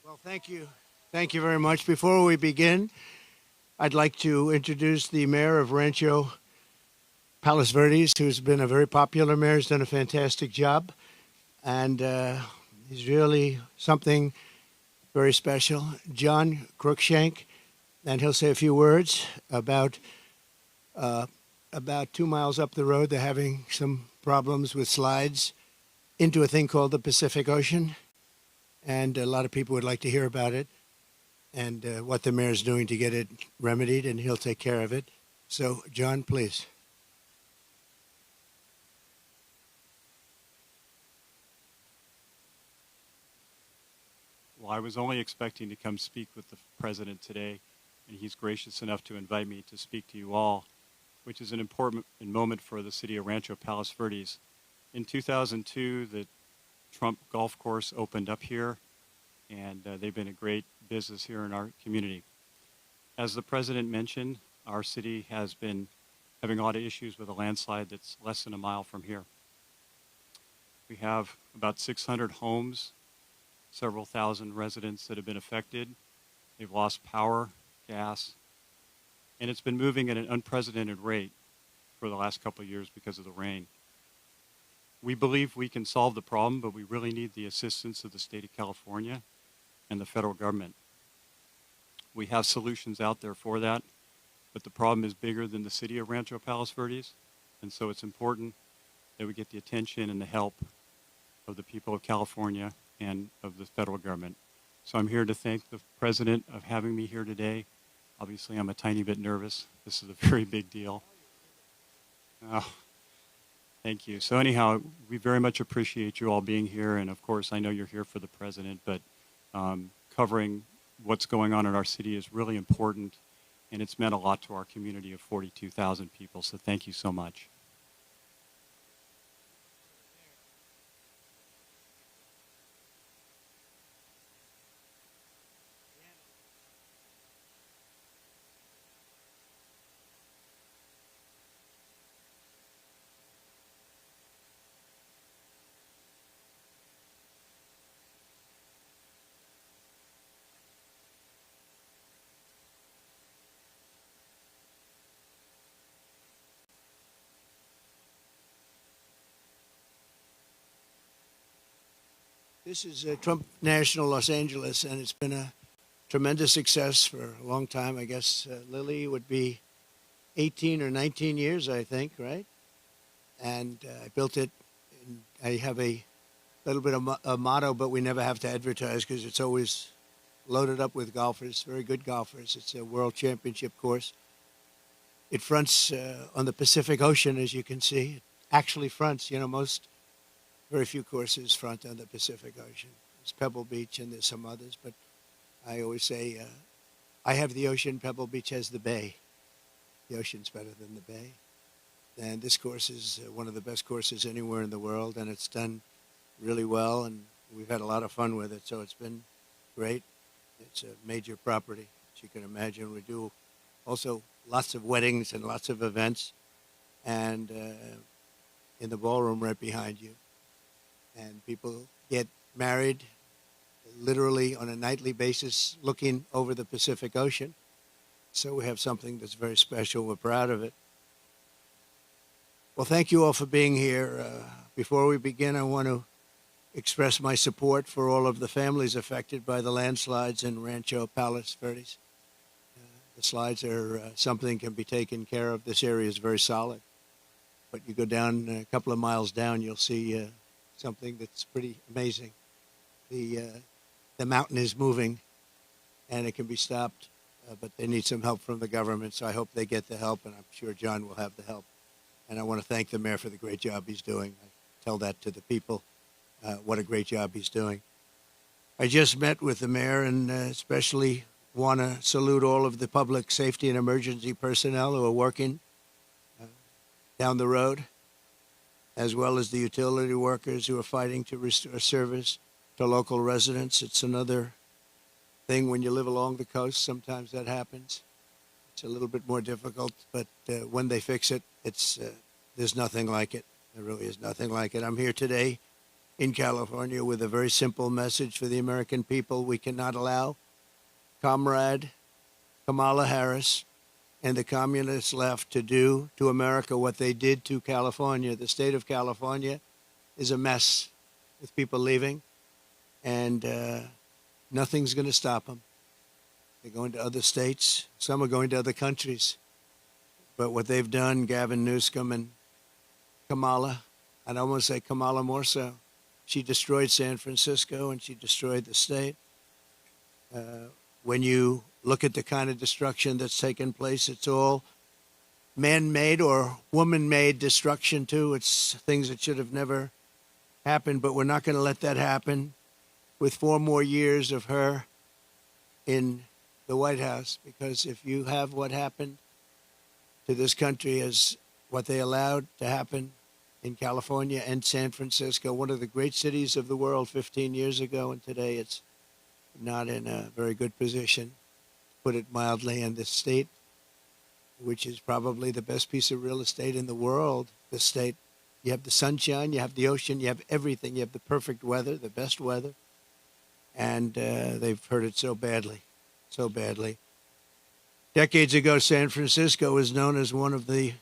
Well, thank you. Thank you very much. Before we begin, I'd like to introduce the mayor of Rancho Palos Verdes, who's been a very popular mayor. He's done a fantastic job, and he's really something very special. John Crookshank, and he'll say a few words uh, about 2 miles up the road. They're having some problems with slides into a thing called the Pacific Ocean, and a lot of people would like to hear about it and what the mayor's doing to get it remedied, and he'll take care of it. So, John, please. Well, I was only expecting to come speak with the president today, and he's gracious enough to invite me to speak to you all, which is an important moment for the city of Rancho Palos Verdes. In 2002, the Trump Golf Course opened up here, and they've been a great business here in our community. As the president mentioned, our city has been having a lot of issues with a landslide that's less than a mile from here. We have about 600 homes, several thousand residents that have been affected. They've lost power, gas, and it's been moving at an unprecedented rate for the last couple of years because of the rain. We believe we can solve the problem, but we really need the assistance of the state of California and the federal government. We have solutions out there for that, but the problem is bigger than the city of Rancho Palos Verdes, and so it's important that we get the attention and the help of the people of California and of the federal government. So I'm here to thank the president of having me here today. Obviously, I'm a tiny bit nervous. This is a very big deal. Oh, thank you. So anyhow, we very much appreciate you all being here, and of course, I know you're here for the president, but covering what's going on in our city is really important, and it's meant a lot to our community of 42,000 people, so thank you so much. This is Trump National Los Angeles, and it's been a tremendous success for a long time. I guess Lily would be 18 or 19 years, I think, right? And I built it. And I have a little bit of a motto, but we never have to advertise because it's always loaded up with golfers, very good golfers. It's a world championship course. It fronts on the Pacific Ocean, as you can see. It actually fronts, very few courses front on the Pacific Ocean. There's Pebble Beach and there's some others, but I always say I have the ocean, Pebble Beach has the bay. The ocean's better than the bay. And this course is one of the best courses anywhere in the world, and it's done really well, and we've had a lot of fun with it, so it's been great. It's a major property, as you can imagine. We do also lots of weddings and lots of events, and in the ballroom right behind you. And people get married literally on a nightly basis looking over the Pacific Ocean. So we have something that's very special. We're proud of it. Well, thank you all for being here. Before we begin, I want to express my support for all of the families affected by the landslides in Rancho Palos Verdes. The slides are something can be taken care of. This area is very solid. But you go down a couple of miles down, you'll see something that's pretty amazing. The mountain is moving, and it can be stopped, but they need some help from the government, so I hope they get the help, and I'm sure John will have the help. And I want to thank the mayor for the great job he's doing. I tell that to the people, what a great job he's doing. I just met with the mayor, and especially want to salute all of the public safety and emergency personnel who are working down the road, as well as the utility workers who are fighting to restore service to local residents. It's another thing when you live along the coast. Sometimes that happens. It's a little bit more difficult, but when they fix it, there's nothing like it. There really is nothing like it. I'm here today in California with a very simple message for the American people. We cannot allow Comrade Kamala Harris and the communist left to do to America what they did to California. The state of California is a mess with people leaving, and nothing's going to stop them. They're going to other states. Some are going to other countries. But what they've done, Gavin Newsom and Kamala, I'd almost say Kamala more so, she destroyed San Francisco and she destroyed the state. When you look at the kind of destruction that's taken place, it's all man-made or woman-made destruction too. It's things that should have never happened, but we're not going to let that happen with 4 more years of her in the White House, because if you have what happened to this country as what they allowed to happen in California and San Francisco, one of the great cities of the world 15 years ago, and today it's not in a very good position, to put it mildly, and this state, which is probably the best piece of real estate in the world, this state, you have the sunshine, you have the ocean, you have everything, you have the perfect weather, the best weather, and they've hurt it so badly, so badly. Decades ago, San Francisco was known as one of the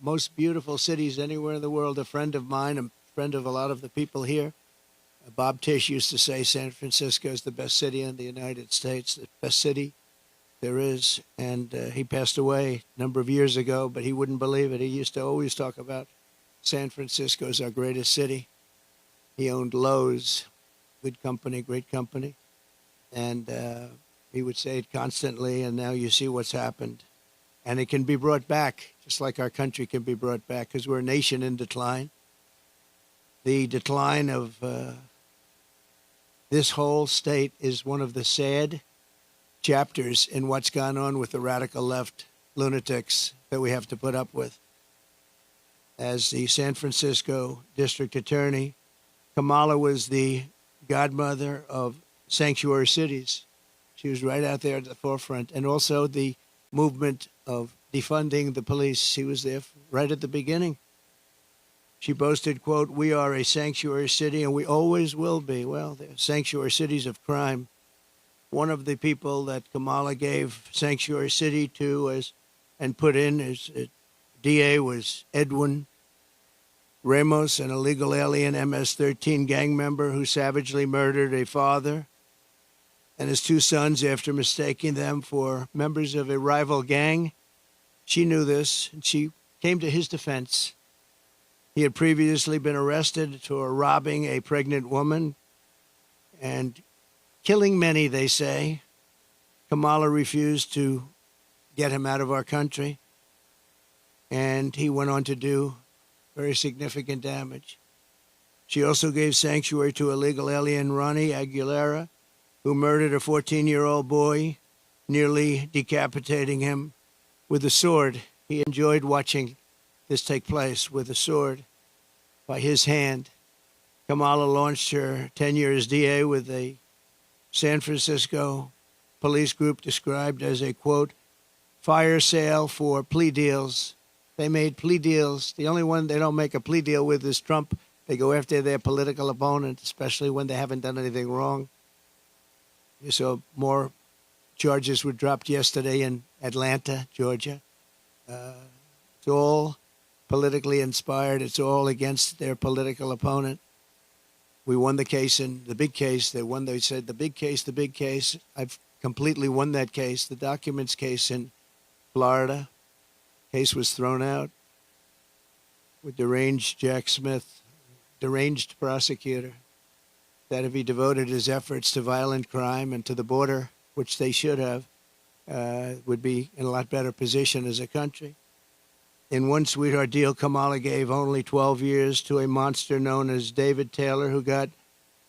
most beautiful cities anywhere in the world. A friend of mine, a friend of a lot of the people here, Bob Tisch, used to say San Francisco is the best city in the United States, the best city there is. And he passed away a number of years ago, but he wouldn't believe it. He used to always talk about San Francisco as our greatest city. He owned Lowe's, good company, great company. And he would say it constantly, and now you see what's happened. And it can be brought back, just like our country can be brought back, because we're a nation in decline. The decline of this whole state is one of the sad chapters in what's gone on with the radical left lunatics that we have to put up with. As the San Francisco district attorney, Kamala was the godmother of sanctuary cities. She was right out there at the forefront. And also the movement of defunding the police. She was there right at the beginning. She boasted, quote, "We are a sanctuary city and we always will be." Well, they're sanctuary cities of crime. One of the people that Kamala gave sanctuary city to and put in as DA was Edwin Ramos, an illegal alien MS-13 gang member who savagely murdered a father and his 2 sons after mistaking them for members of a rival gang. She knew this, and she came to his defense. He had previously been arrested for robbing a pregnant woman and killing many, they say. Kamala refused to get him out of our country, and he went on to do very significant damage. She also gave sanctuary to illegal alien Ronnie Aguilera, who murdered a 14-year-old boy, nearly decapitating him with a sword. He enjoyed watching this take place with a sword by his hand. Kamala launched her tenure as DA with a San Francisco police group described as a, quote, fire sale for plea deals. They made plea deals. The only one they don't make a plea deal with is Trump. They go after their political opponent, especially when they haven't done anything wrong. You saw more charges were dropped yesterday in Atlanta, Georgia. It's all politically inspired. It's all against their political opponent. We won the case in the big case. They said the big case, the big case. I've completely won that case. The documents case in Florida. Case was thrown out with deranged Jack Smith, deranged prosecutor, that if he devoted his efforts to violent crime and to the border, which they should have, would be in a lot better position as a country. In one sweetheart deal, Kamala gave only 12 years to a monster known as David Taylor, who got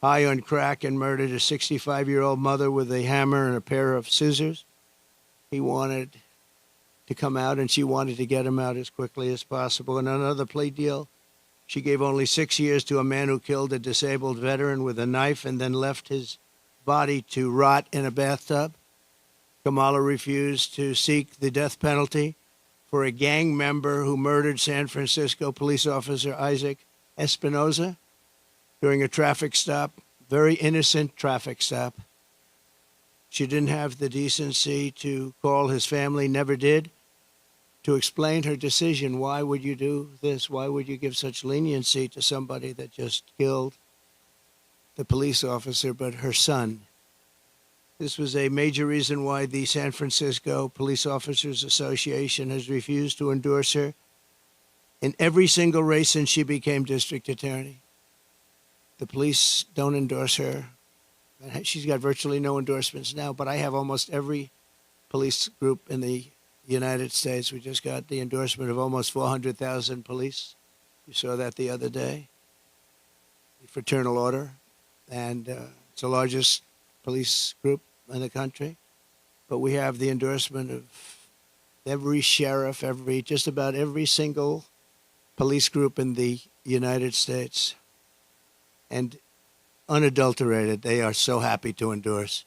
high on crack and murdered a 65-year-old mother with a hammer and a pair of scissors. He wanted to come out, and she wanted to get him out as quickly as possible. In another plea deal, she gave only 6 years to a man who killed a disabled veteran with a knife and then left his body to rot in a bathtub. Kamala refused to seek the death penalty for a gang member who murdered San Francisco police officer Isaac Espinoza, during a traffic stop, very innocent traffic stop. She didn't have the decency to call his family, never did, to explain her decision. Why would you do this? Why would you give such leniency to somebody that just killed the police officer, but her son? This was a major reason why the San Francisco Police Officers Association has refused to endorse her in every single race since she became district attorney. The police don't endorse her. She's got virtually no endorsements now, but I have almost every police group in the United States. We just got the endorsement of almost 400,000 police. You saw that the other day, the Fraternal Order, and it's the largest police group in the country. But we have the endorsement of every sheriff, just about every single police group in the United States. And unadulterated, they are so happy to endorse.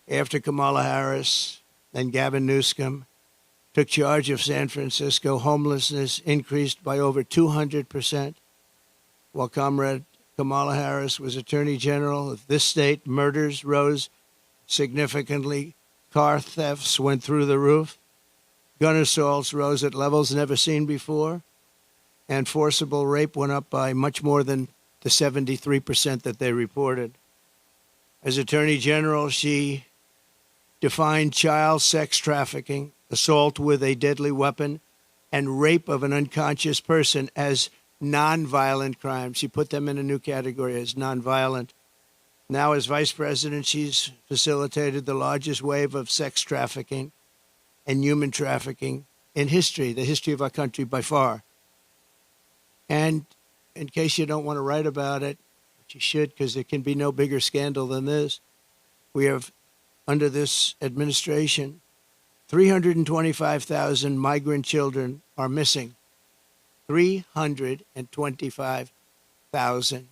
After Kamala Harris and Gavin Newsom took charge of San Francisco, homelessness increased by over 200%. While Comrade Kamala Harris was Attorney General of this state, murders rose significantly. Car thefts went through the roof. Gun assaults rose at levels never seen before. And forcible rape went up by much more than the 73% that they reported. As Attorney General, she defined child sex trafficking, assault with a deadly weapon, and rape of an unconscious person as nonviolent crimes. She put them in a new category as nonviolent. Now, as vice president, she's facilitated the largest wave of sex trafficking and human trafficking in history, the history of our country by far. And in case you don't want to write about it, but you should, because there can be no bigger scandal than this, we have, under this administration, 325,000 migrant children are missing. 325,000.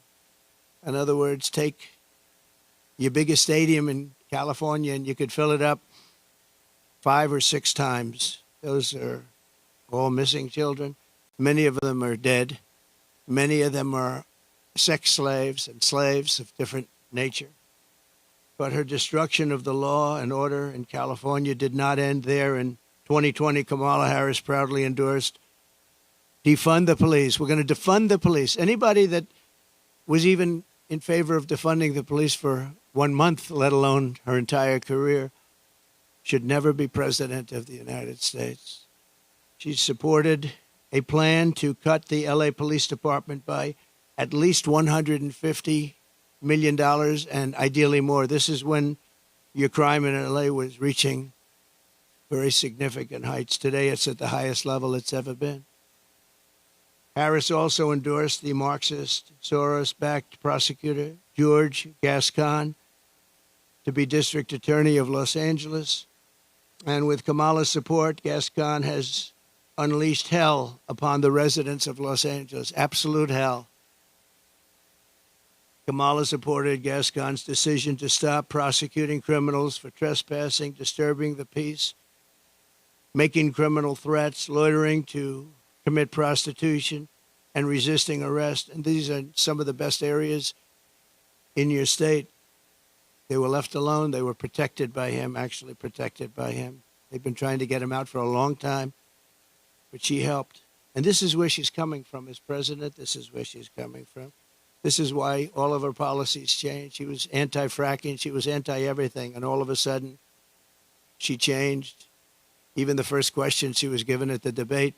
In other words, take your biggest stadium in California and you could fill it up 5 or 6 times. Those are all missing children. Many of them are dead. Many of them are sex slaves and slaves of different nature. But her destruction of the law and order in California did not end there. In 2020, Kamala Harris proudly endorsed defund the police. We're going to defund the police. Anybody that was even in favor of defunding the police for 1 month, let alone her entire career, should never be president of the United States. She supported a plan to cut the LA Police Department by at least $150 million and ideally more. This is when your crime in LA was reaching very significant heights. Today, it's at the highest level it's ever been. Harris also endorsed the Marxist, Soros-backed prosecutor, George Gascon, to be district attorney of Los Angeles. And with Kamala's support, Gascon has unleashed hell upon the residents of Los Angeles, absolute hell. Kamala supported Gascon's decision to stop prosecuting criminals for trespassing, disturbing the peace, making criminal threats, loitering to commit prostitution, and resisting arrest. And these are some of the best areas in your state. They were left alone. They were protected by him, actually protected by him. They've been trying to get him out for a long time, but she helped. And this is where she's coming from as president. This is where she's coming from. This is why all of her policies changed. She was anti-fracking. She was anti-everything. And all of a sudden, she changed. Even the first question she was given at the debate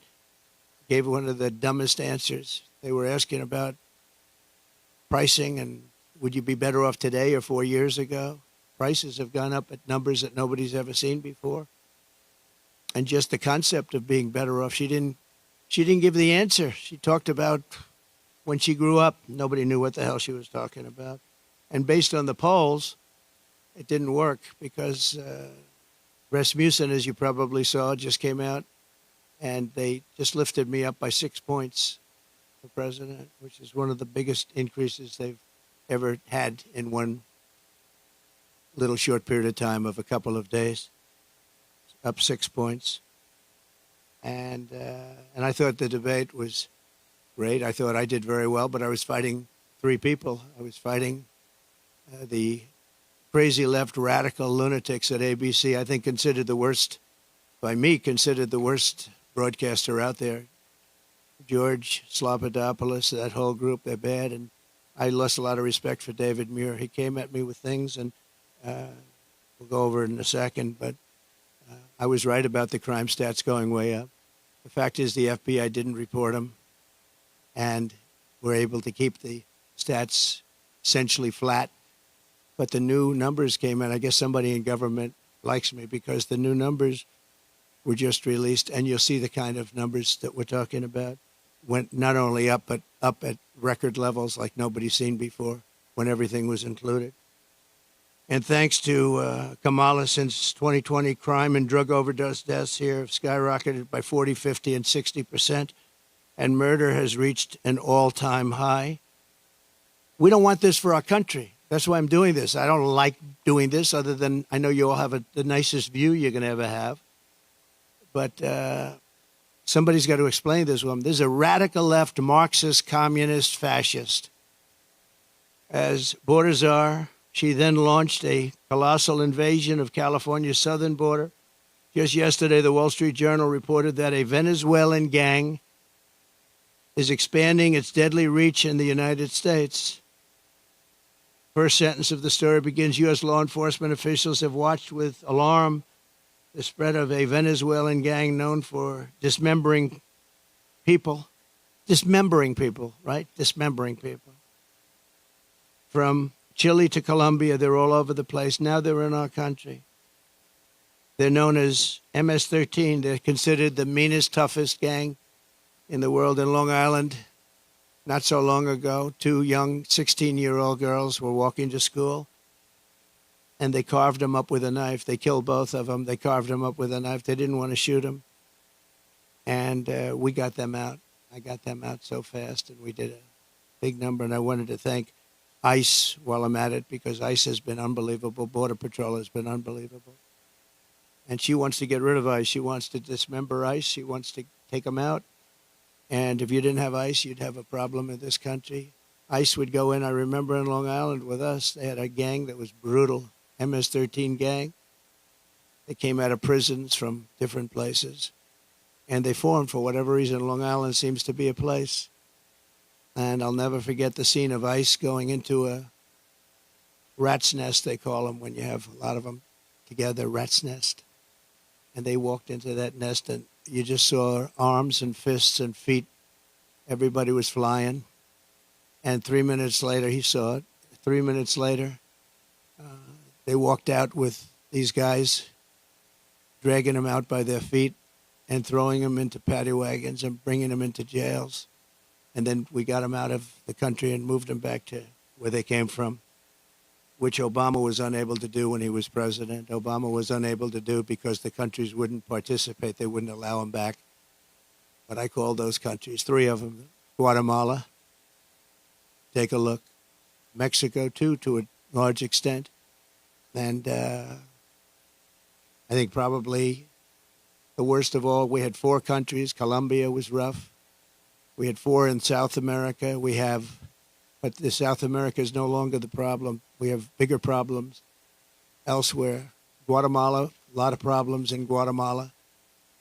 gave one of the dumbest answers. They were asking about pricing and would you be better off today or 4 years ago? Prices have gone up at numbers that nobody's ever seen before. And just the concept of being better off, she didn't give the answer. She talked about when she grew up, nobody knew what the hell she was talking about. And based on the polls, it didn't work because Rasmussen, as you probably saw, just came out and they just lifted me up by 6 points for president, which is one of the biggest increases they've ever had in one little short period of time of a couple of days, up 6 points. And I thought the debate was great. I thought I did very well, but I was fighting three people. I was fighting the crazy left radical lunatics at ABC, I think considered the worst, by me, considered the worst broadcaster out there. George Slobodanopoulos, that whole group, they're bad. And I lost a lot of respect for David Muir. He came at me with things, and we'll go over it in a second, but I was right about the crime stats going way up. The fact is the FBI didn't report them, and were able to keep the stats essentially flat. But the new numbers came in. I guess somebody in government likes me because the new numbers were just released, and you'll see the kind of numbers that we're talking about went not only up, but up at record levels like nobody's seen before when everything was included. And thanks to Kamala, since 2020, crime and drug overdose deaths here have skyrocketed by 40, 50, and 60%, and murder has reached an all-time high. We don't want this for our country. That's why I'm doing this. I don't like doing this, other than I know you all have the nicest view you're going to ever have. But somebody's got to explain this one. There's a radical left, Marxist, communist, fascist. As border czar, she then launched a colossal invasion of California's southern border. Just yesterday, the Wall Street Journal reported that a Venezuelan gang is expanding its deadly reach in the United States. First sentence of the story begins, U.S. law enforcement officials have watched with alarm the spread of a Venezuelan gang known for dismembering people. Dismembering people, right? Dismembering people. From Chile to Colombia, they're all over the place. Now they're in our country. They're known as MS-13. They're considered the meanest, toughest gang in the world. In Long Island, not so long ago, two young 16-year-old girls were walking to school, and they carved them up with a knife. They killed both of them. They carved them up with a knife. They didn't want to shoot them. And we got them out. I got them out so fast, and we did a big number. And I wanted to thank ICE while I'm at it, because ICE has been unbelievable. Border Patrol has been unbelievable. And she wants to get rid of ICE. She wants to dismember ICE. She wants to take them out. And if you didn't have ICE, you'd have a problem in this country. ICE would go in. I remember in Long Island with us, they had a gang that was brutal, MS-13 gang. They came out of prisons from different places. And they formed, for whatever reason, Long Island seems to be a place. And I'll never forget the scene of ICE going into a rat's nest, they call them, when you have a lot of them together, rat's nest. And they walked into that nest, and you just saw arms and fists and feet. Everybody was flying. And 3 minutes later, he saw it. 3 minutes later, they walked out with these guys, dragging them out by their feet and throwing them into paddy wagons and bringing them into jails. And then we got them out of the country and moved them back to where they came from, which Obama was unable to do when he was president. Obama was unable to do because the countries wouldn't participate. They wouldn't allow him back. But I called those countries, three of them. Guatemala, take a look. Mexico, too, to a large extent. And I think probably the worst of all, we had four countries. Colombia was rough. We had four in South America. But the South America is no longer the problem. We have bigger problems elsewhere. Guatemala, a lot of problems in Guatemala.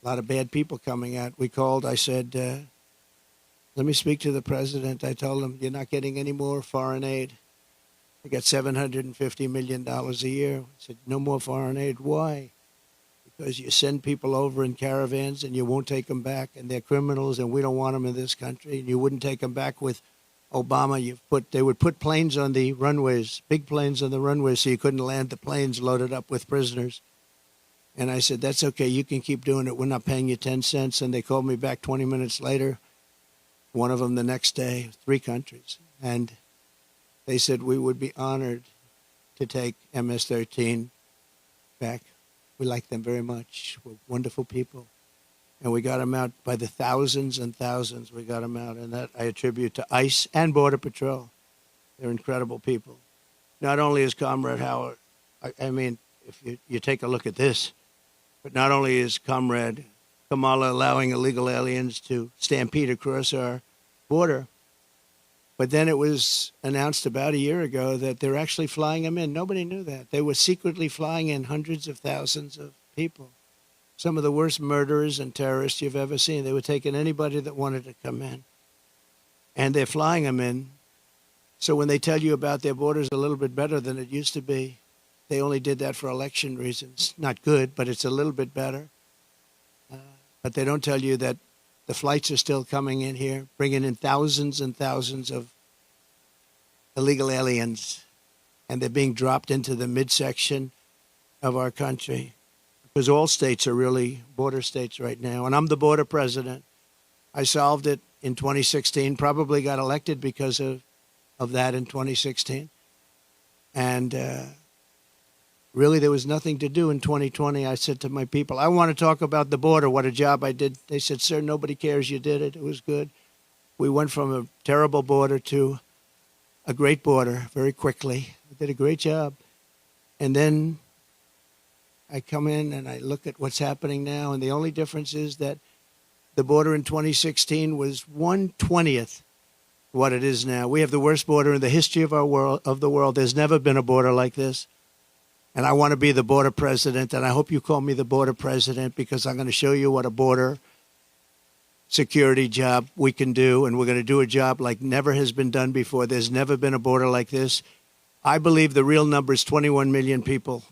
A lot of bad people coming out. We called, I said, let me speak to the president. I told him, you're not getting any more foreign aid. I got $750 million a year. I said, no more foreign aid. Why? Because you send people over in caravans and you won't take them back, and they're criminals, and we don't want them in this country. And you wouldn't take them back with Obama. They would put planes on the runways, big planes on the runways, so you couldn't land the planes loaded up with prisoners. And I said, that's okay. You can keep doing it. We're not paying you 10 cents. And they called me back 20 minutes later, one of them the next day, three countries. And they said we would be honored to take MS-13 back. We like them very much. We're wonderful people. And we got them out by the thousands and thousands. We got them out. And that I attribute to ICE and Border Patrol. They're incredible people. Not only is Comrade Howard, I mean, if you take a look at this, but not only is Comrade Kamala allowing illegal aliens to stampede across our border, But then it was announced about a year ago that they're actually flying them in. Nobody knew that. They were secretly flying in hundreds of thousands of people. Some of the worst murderers and terrorists you've ever seen. They were taking anybody that wanted to come in. And they're flying them in. So when they tell you about their borders a little bit better than it used to be, they only did that for election reasons. Not good, but it's a little bit better. But they don't tell you that the flights are still coming in here, bringing in thousands and thousands of illegal aliens, and they're being dropped into the midsection of our country, because all states are really border states right now. And I'm the border president. I solved it in 2016, probably got elected because of that in 2016. And really, there was nothing to do in 2020. I said to my people, I want to talk about the border, what a job I did. They said, sir, nobody cares you did it. It was good. We went from a terrible border to a great border very quickly. I did a great job. And then I come in and I look at what's happening now, and the only difference is that the border in 2016 was 1/20th what it is now. We have the worst border in the history of the world. There's never been a border like this. And I want to be the border president, and I hope you call me the border president, because I'm going to show you what a border security job we can do, and we're going to do a job like never has been done before. There's never been a border like this. I believe the real number is 21 million people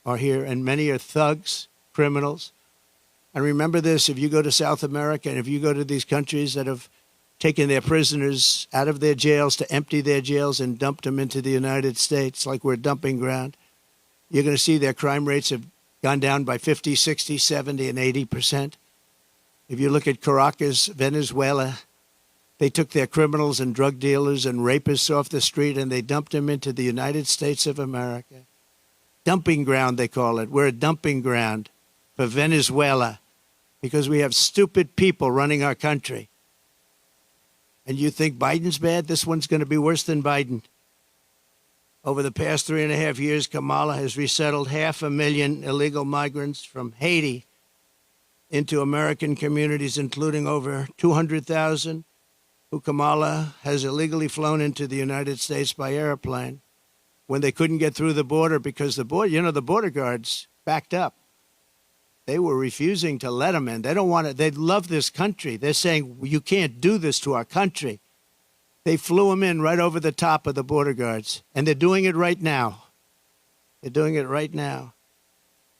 are here, and many are thugs, criminals. And remember this, if you go to South America and if you go to these countries that have taken their prisoners out of their jails to empty their jails and dumped them into the United States like we're a dumping ground, you're going to see their crime rates have gone down by 50, 60, 70, and 80%. If you look at Caracas, Venezuela, they took their criminals and drug dealers and rapists off the street and they dumped them into the United States of America. Dumping ground, they call it. We're a dumping ground for Venezuela because we have stupid people running our country. And you think Biden's bad? This one's going to be worse than Biden. Over the past 3.5 years, Kamala has resettled 500,000 illegal migrants from Haiti into American communities, including over 200,000 who Kamala has illegally flown into the United States by airplane when they couldn't get through the border because the border guards backed up. They were refusing to let them in. They don't want it. They love this country. They're saying, you can't do this to our country. They flew them in right over the top of the border guards, and they're doing it right now. They're doing it right now.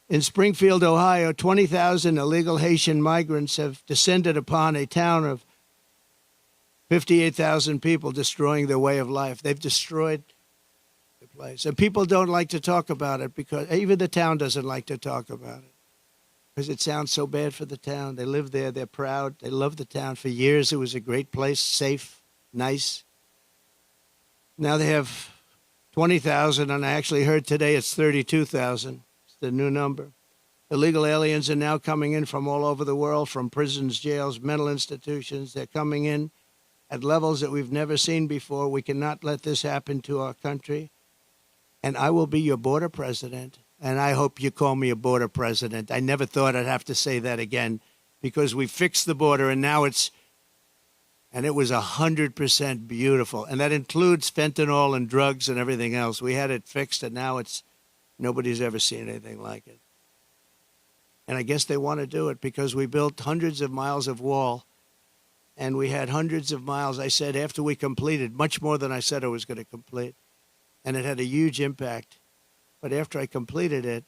In Springfield, Ohio, 20,000 illegal Haitian migrants have descended upon a town of 58,000 people, destroying their way of life. They've destroyed the place. And people don't like to talk about it because even the town doesn't like to talk about it because it sounds so bad for the town. They live there. They're proud. They love the town. For years, it was a great place, safe, nice. Now they have 20,000, and I actually heard today it's 32,000. It's the new number. Illegal aliens are now coming in from all over the world, from prisons, jails, mental institutions. They're coming in at levels that we've never seen before. We cannot let this happen to our country. And I will be your border president, and I hope you call me a border president. I never thought I'd have to say that again because we fixed the border, and now it was 100% beautiful. And that includes fentanyl and drugs and everything else. We had it fixed, and now nobody's ever seen anything like it. And I guess they want to do it because we built hundreds of miles of wall, and we had hundreds of miles, I said, after we completed, much more than I said I was going to complete. And it had a huge impact. But after I completed it,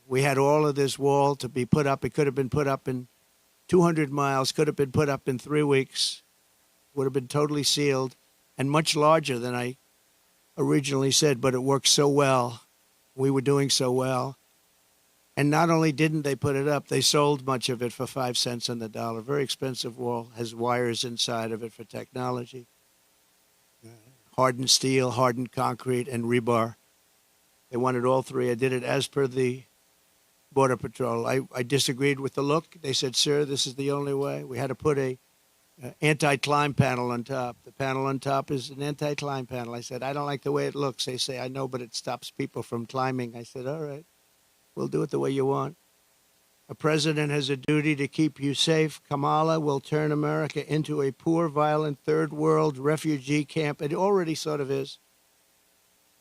we had all of this wall to be put up. It could have been put up in 200 miles, could have been put up in 3 weeks, would have been totally sealed, and much larger than I originally said, but it worked so well. We were doing so well. And not only didn't they put it up, they sold much of it for 5 cents on the dollar. Very expensive wall, has wires inside of it for technology. Hardened steel, hardened concrete, and rebar. They wanted all three. I did it as per the Border Patrol. I disagreed with the look. They said, sir, this is the only way. We had to put a anti-climb panel on top. The panel on top is an anti-climb panel. I said, I don't like the way it looks. They say, I know, but it stops people from climbing. I said, all right, we'll do it the way you want. A president has a duty to keep you safe. Kamala will turn America into a poor, violent, third world refugee camp. It already sort of is.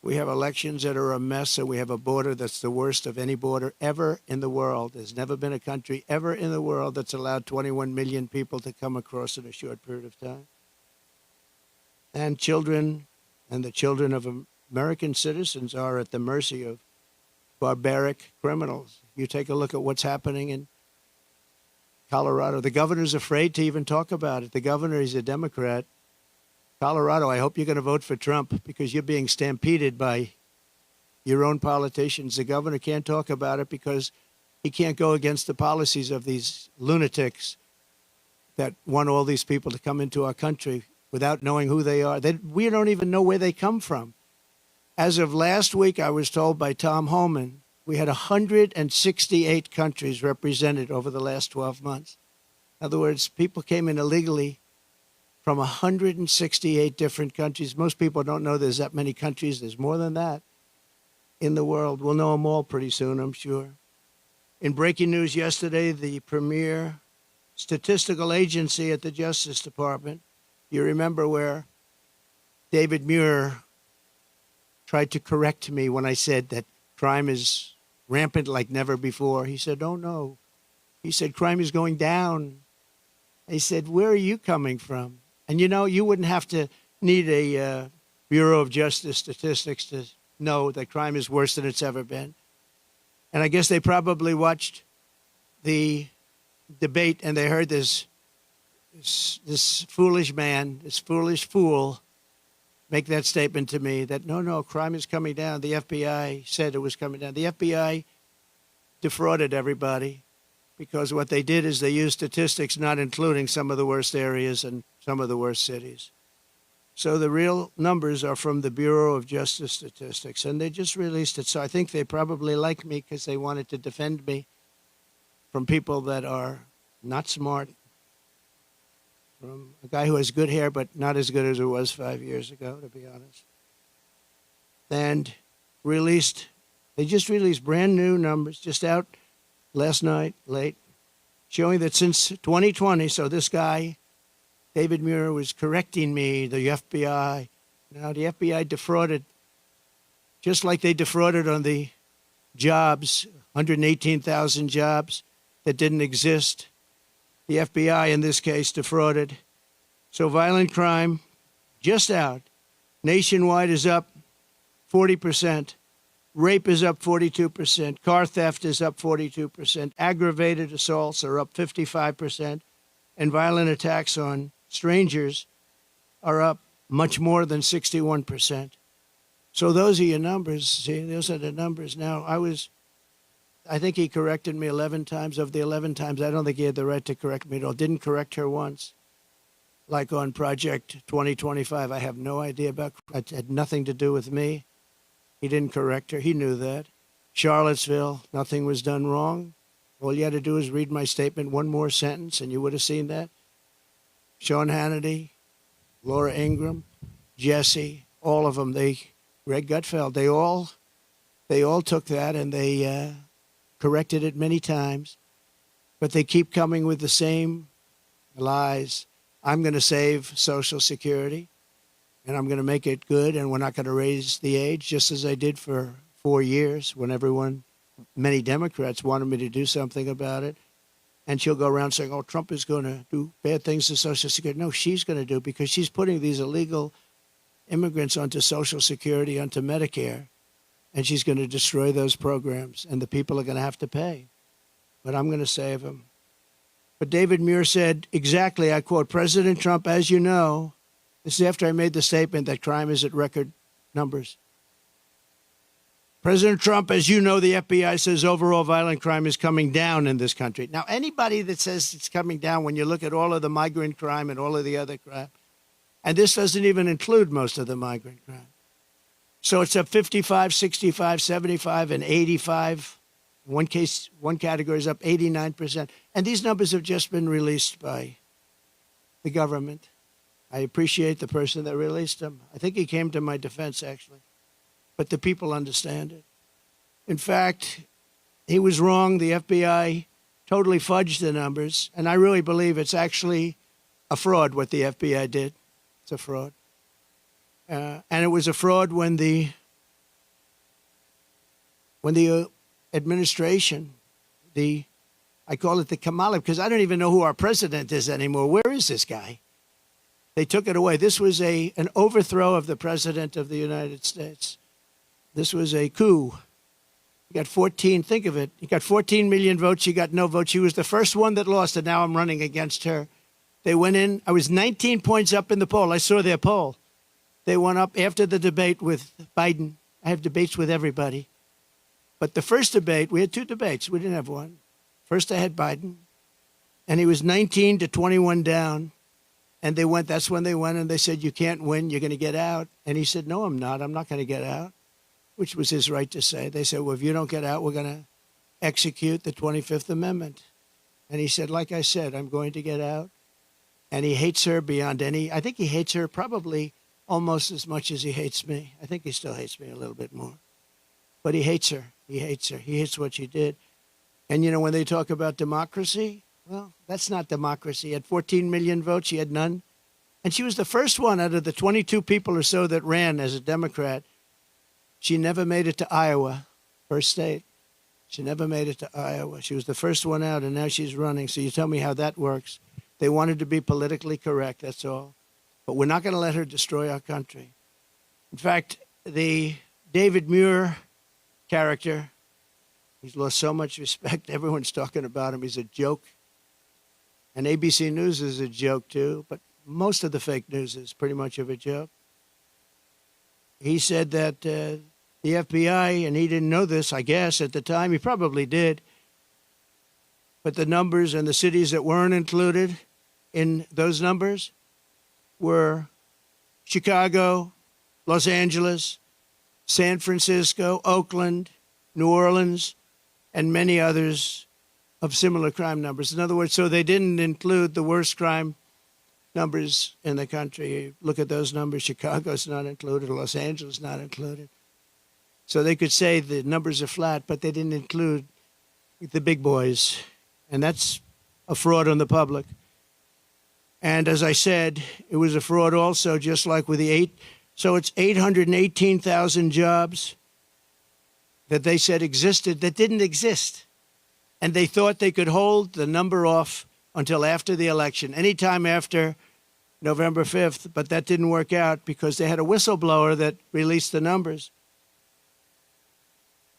We have elections that are a mess, and we have a border that's the worst of any border ever in the world. There's never been a country ever in the world that's allowed 21 million people to come across in a short period of time. And children and the children of American citizens are at the mercy of barbaric criminals. You take a look at what's happening in Colorado. The governor's afraid to even talk about it. The governor is a Democrat. Colorado, I hope you're going to vote for Trump because you're being stampeded by your own politicians. The governor can't talk about it because he can't go against the policies of these lunatics that want all these people to come into our country without knowing who they are. We don't even know where they come from. As of last week, I was told by Tom Homan, we had 168 countries represented over the last 12 months. In other words, people came in illegally from 168 different countries. Most people don't know there's that many countries. There's more than that in the world. We'll know them all pretty soon, I'm sure. In breaking news yesterday, the premier statistical agency at the Justice Department, you remember where David Muir tried to correct me when I said that crime is rampant like never before. He said, oh, no. He said, crime is going down. I said, where are you coming from? And, you know, you wouldn't have to need a Bureau of Justice statistics to know that crime is worse than it's ever been. And I guess they probably watched the debate and they heard this foolish man, this foolish fool, make that statement to me that, no, crime is coming down. The FBI said it was coming down. The FBI defrauded everybody because what they did is they used statistics not including some of the worst areas and some of the worst cities. So the real numbers are from the Bureau of Justice Statistics, and they just released it. So I think they probably like me because they wanted to defend me from people that are not smart, from a guy who has good hair but not as good as it was 5 years ago, to be honest. And they just released brand new numbers just out last night, late, showing that since 2020, so this guy, David Muir, was correcting me, the FBI. Now, the FBI defrauded, just like they defrauded on the jobs, 118,000 jobs that didn't exist. The FBI, in this case, defrauded. So violent crime, just out, nationwide is up 40%. Rape is up 42%. Car theft is up 42%. Aggravated assaults are up 55%. And violent attacks on strangers are up much more than 61%. So those are your numbers. See, those are the numbers. Now, I think he corrected me 11 times. Of the 11 times, I don't think he had the right to correct me at all. Didn't correct her once. Like on Project 2025, I have no idea about. It had nothing to do with me. He didn't correct her. He knew that. Charlottesville, nothing was done wrong. All you had to do is read my statement one more sentence, and you would have seen that. Sean Hannity, Laura Ingraham, Jesse, all of them. Greg Gutfeld, they all took that and they corrected it many times, but they keep coming with the same lies. I'm going to save Social Security, and I'm going to make it good, and we're not going to raise the age, just as I did for 4 years when many Democrats wanted me to do something about it. And she'll go around saying, oh, Trump is going to do bad things to Social Security. No, she's going to do, because she's putting these illegal immigrants onto Social Security, onto Medicare, and she's going to destroy those programs, and the people are going to have to pay. But I'm going to save them. But David Muir said exactly, I quote, President Trump, as you know, this is after I made the statement that crime is at record numbers. President Trump, as you know, the FBI says overall violent crime is coming down in this country. Now, anybody that says it's coming down, when you look at all of the migrant crime and all of the other crime, and this doesn't even include most of the migrant crime. So it's up 55, 65, 75, and 85. In one category is up 89%. And these numbers have just been released by the government. I appreciate the person that released them. I think he came to my defense, actually. But the people understand it. In fact, he was wrong. The FBI totally fudged the numbers. And I really believe it's actually a fraud what the FBI did. It's a fraud. And it was a fraud when the administration, I call it the Kamala, because I don't even know who our president is anymore. Where is this guy? They took it away. This was an overthrow of the president of the United States. This was a coup. You got 14, think of it. You got 14 million votes. You got no votes. She was the first one that lost, and now I'm running against her. They went in. I was 19 points up in the poll. I saw their poll. They went up after the debate with Biden. I have debates with everybody. But the first debate, we had two debates. We didn't have one. First, I had Biden, and he was 19 to 21 down. And they went, that's when they went, and they said, you can't win, you're going to get out. And he said, no, I'm not going to get out, which was his right to say. They said, well, if you don't get out, we're going to execute the 25th Amendment. And he said, like I said, I'm going to get out. And he hates her beyond I think he hates her probably almost as much as he hates me. I think he still hates me a little bit more. But he hates her. He hates her. He hates what she did. And, when they talk about democracy, well, that's not democracy. He had 14 million votes. She had none. And she was the first one out of the 22 people or so that ran as a Democrat. She never made it to Iowa, first state. She never made it to Iowa. She was the first one out, and now she's running. So you tell me how that works. They wanted to be politically correct, that's all. But we're not going to let her destroy our country. In fact, the David Muir character, he's lost so much respect. Everyone's talking about him. He's a joke. And ABC News is a joke, too. But most of the fake news is pretty much of a joke. He said that the FBI, and he didn't know this, I guess, at the time. He probably did. But the numbers and the cities that weren't included in those numbers were Chicago, Los Angeles, San Francisco, Oakland, New Orleans, and many others of similar crime numbers. In other words, so they didn't include the worst crime numbers in the country. Look at those numbers. Chicago's not included. Los Angeles not included. So they could say the numbers are flat, but they didn't include the big boys. And that's a fraud on the public. And as I said, it was a fraud also, just like with so it's 818,000 jobs that they said existed that didn't exist. And they thought they could hold the number off until after the election, anytime after November 5th, but that didn't work out because they had a whistleblower that released the numbers.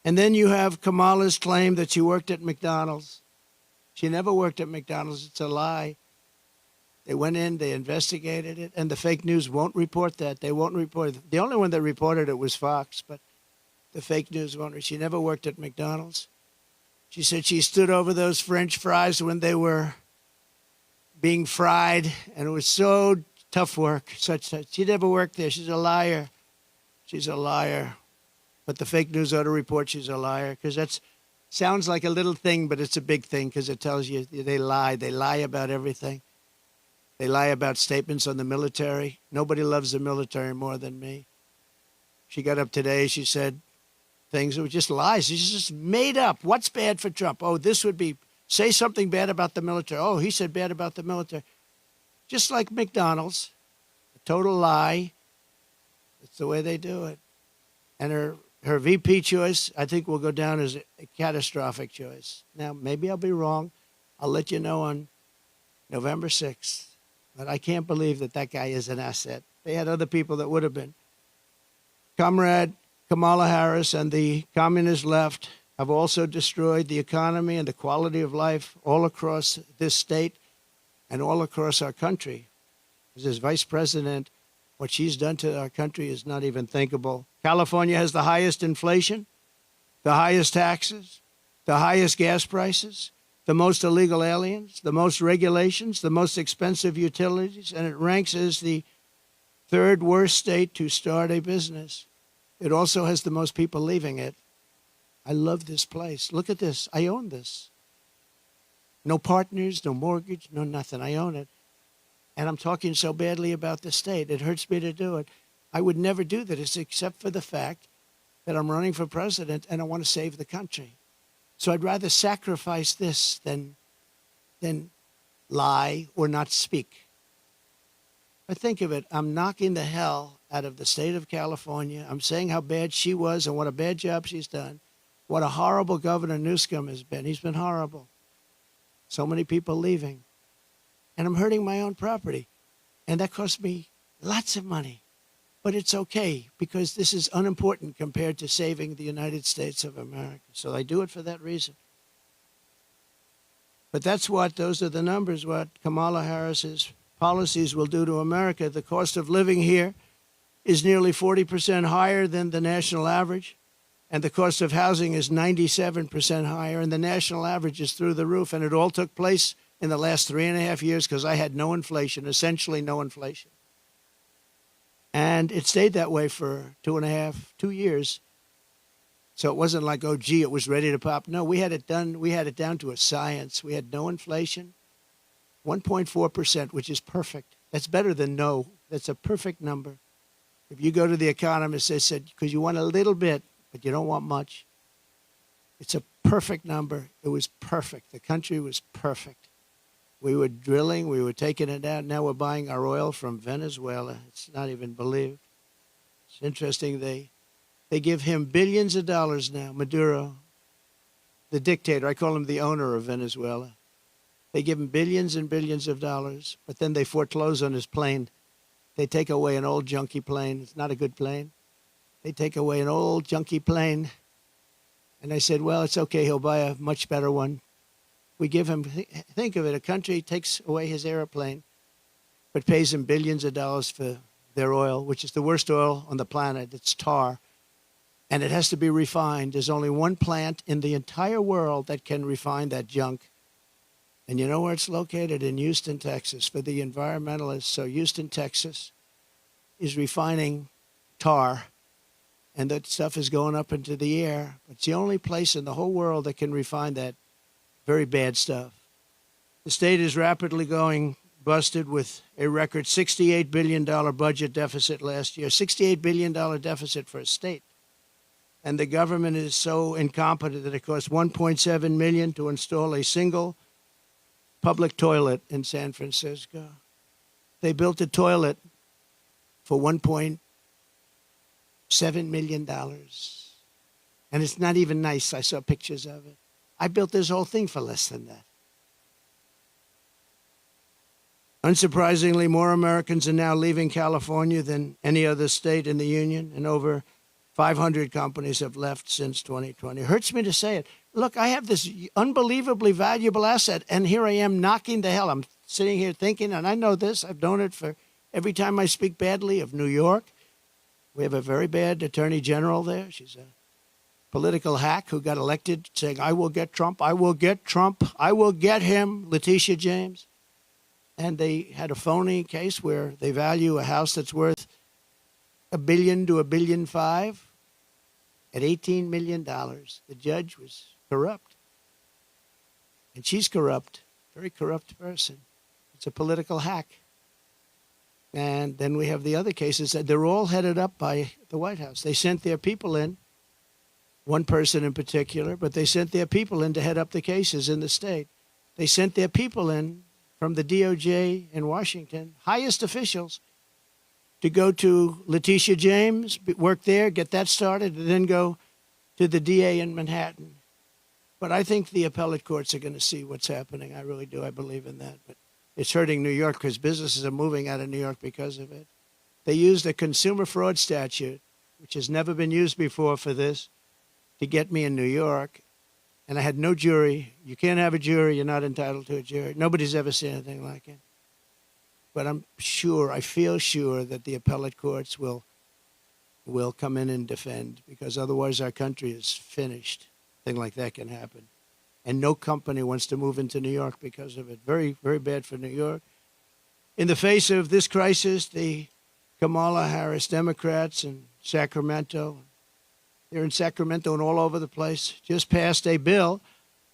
And then you have Kamala's claim that she worked at McDonald's. She never worked at McDonald's. It's a lie. They went in, they investigated it, and the fake news won't report that. They won't report it. The only one that reported it was Fox, but the fake news won't. She never worked at McDonald's. She said she stood over those French fries when they were being fried, and it was so tough work. She never worked there. She's a liar. She's a liar. But the fake news ought to report she's a liar, because that sounds like a little thing, but it's a big thing, because it tells you they lie. They lie about everything. They lie about statements on the military. Nobody loves the military more than me. She got up today. She said things that were just lies. She's just made up. What's bad for Trump? Oh, this would be, say something bad about the military. Oh, he said bad about the military. Just like McDonald's, a total lie. It's the way they do it. And her VP choice, I think, will go down as a catastrophic choice. Now, maybe I'll be wrong. I'll let you know on November 6th. But I can't believe that guy is an asset. They had other people that would have been. Comrade Kamala Harris and the communist left have also destroyed the economy and the quality of life all across this state and all across our country. As vice president, what she's done to our country is not even thinkable. California has the highest inflation, the highest taxes, the highest gas prices, the most illegal aliens, the most regulations, the most expensive utilities, and it ranks as the third worst state to start a business. It also has the most people leaving it. I love this place. Look at this. I own this. No partners, no mortgage, no nothing. I own it. And I'm talking so badly about the state. It hurts me to do it. I would never do this except for the fact that I'm running for president and I want to save the country. So I'd rather sacrifice this than than lie or not speak. But think of it, I'm knocking the hell out of the state of California. I'm saying how bad she was and what a bad job she's done. What a horrible Governor Newsom has been. He's been horrible. So many people leaving. And I'm hurting my own property. And that cost me lots of money. But it's okay because this is unimportant compared to saving the United States of America. So I do it for that reason. But those are the numbers, what Kamala Harris's policies will do to America. The cost of living here is nearly 40% higher than the national average. And the cost of housing is 97% higher. And the national average is through the roof. And it all took place in the last 3.5 years because I had no inflation, essentially no inflation. And it stayed that way for 2 years. So it wasn't like, oh, gee, it was ready to pop. No, we had it done. We had it down to a science. We had no inflation, 1.4%, which is perfect. That's better than no. That's a perfect number. If you go to the economists, they said, because you want a little bit, but you don't want much. It's a perfect number. It was perfect. The country was perfect. We were drilling. We were taking it out. Now we're buying our oil from Venezuela. It's not even believed. It's interesting. They give him billions of dollars now, Maduro, the dictator. I call him the owner of Venezuela. They give him billions and billions of dollars, but then they foreclose on his plane. They take away an old junky plane. It's not a good plane. They take away an old junky plane. And I said, well, it's okay. He'll buy a much better one. We give him, think of it, a country takes away his airplane, but pays him billions of dollars for their oil, which is the worst oil on the planet. It's tar. And it has to be refined. There's only one plant in the entire world that can refine that junk. And you know where it's located? In Houston, Texas, for the environmentalists. So Houston, Texas is refining tar, and that stuff is going up into the air. It's the only place in the whole world that can refine that very bad stuff. The state is rapidly going busted with a record $68 billion budget deficit last year, $68 billion deficit for a state. And the government is so incompetent that it costs $1.7 million to install a single public toilet in San Francisco. They built a toilet for $1.7 million. And it's not even nice. I saw pictures of it. I built this whole thing for less than that. Unsurprisingly, more Americans are now leaving California than any other state in the union, and over 500 companies have left since 2020. It hurts me to say it. Look, I have this unbelievably valuable asset, and here I am knocking the hell. I'm sitting here thinking, and I know this, I've known it for every time I speak badly of New York. We have a very bad attorney general there. She's a political hack who got elected saying, I will get Trump, I will get Trump, I will get him, Letitia James. And they had a phony case where they value a house that's worth $1 billion to $1.5 billion at $18 million. The judge was corrupt. And she's corrupt, very corrupt person. It's a political hack. And then we have the other cases that they're all headed up by the White House. They sent their people in, one person in particular, but they sent their people in to head up the cases in the state. They sent their people in from the DOJ in Washington, highest officials, to go to Letitia James, work there, get that started, and then go to the DA in Manhattan. But I think the appellate courts are going to see what's happening. I really do. I believe in that. But it's hurting New York because businesses are moving out of New York because of it. They used a consumer fraud statute, which has never been used before for this, to get me in New York. And I had no jury. You can't have a jury. You're not entitled to a jury. Nobody's ever seen anything like it. But I'm sure, I feel sure that the appellate courts will come in and defend, because otherwise our country is finished. A thing like that can happen. And no company wants to move into New York because of it. Very, very bad for New York. In the face of this crisis, the Kamala Harris Democrats in Sacramento, they're in Sacramento and all over the place, just passed a bill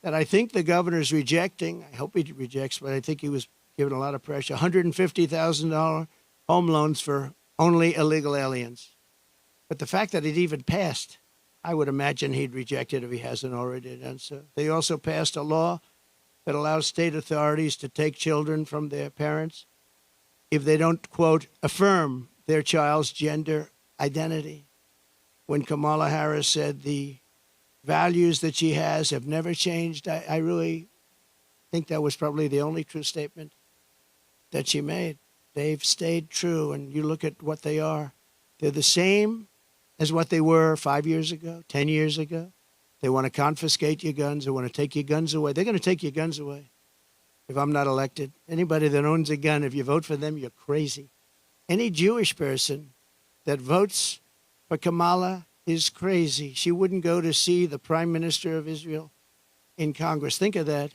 that I think the governor's rejecting. I hope he rejects, but I think he was given a lot of pressure. $150,000 home loans for only illegal aliens. But the fact that it even passed, I would imagine he'd reject it if he hasn't already done so. They also passed a law that allows state authorities to take children from their parents if they don't, quote, affirm their child's gender identity. When Kamala Harris said the values that she has have never changed, I really think that was probably the only true statement that she made. They've stayed true, and you look at what they are. They're the same as what they were 5 years ago, 10 years ago. They want to confiscate your guns. They want to take your guns away. They're going to take your guns away if I'm not elected. Anybody that owns a gun, if you vote for them, you're crazy. Any Jewish person that votes for Kamala is crazy. She wouldn't go to see the Prime Minister of Israel in Congress. Think of that,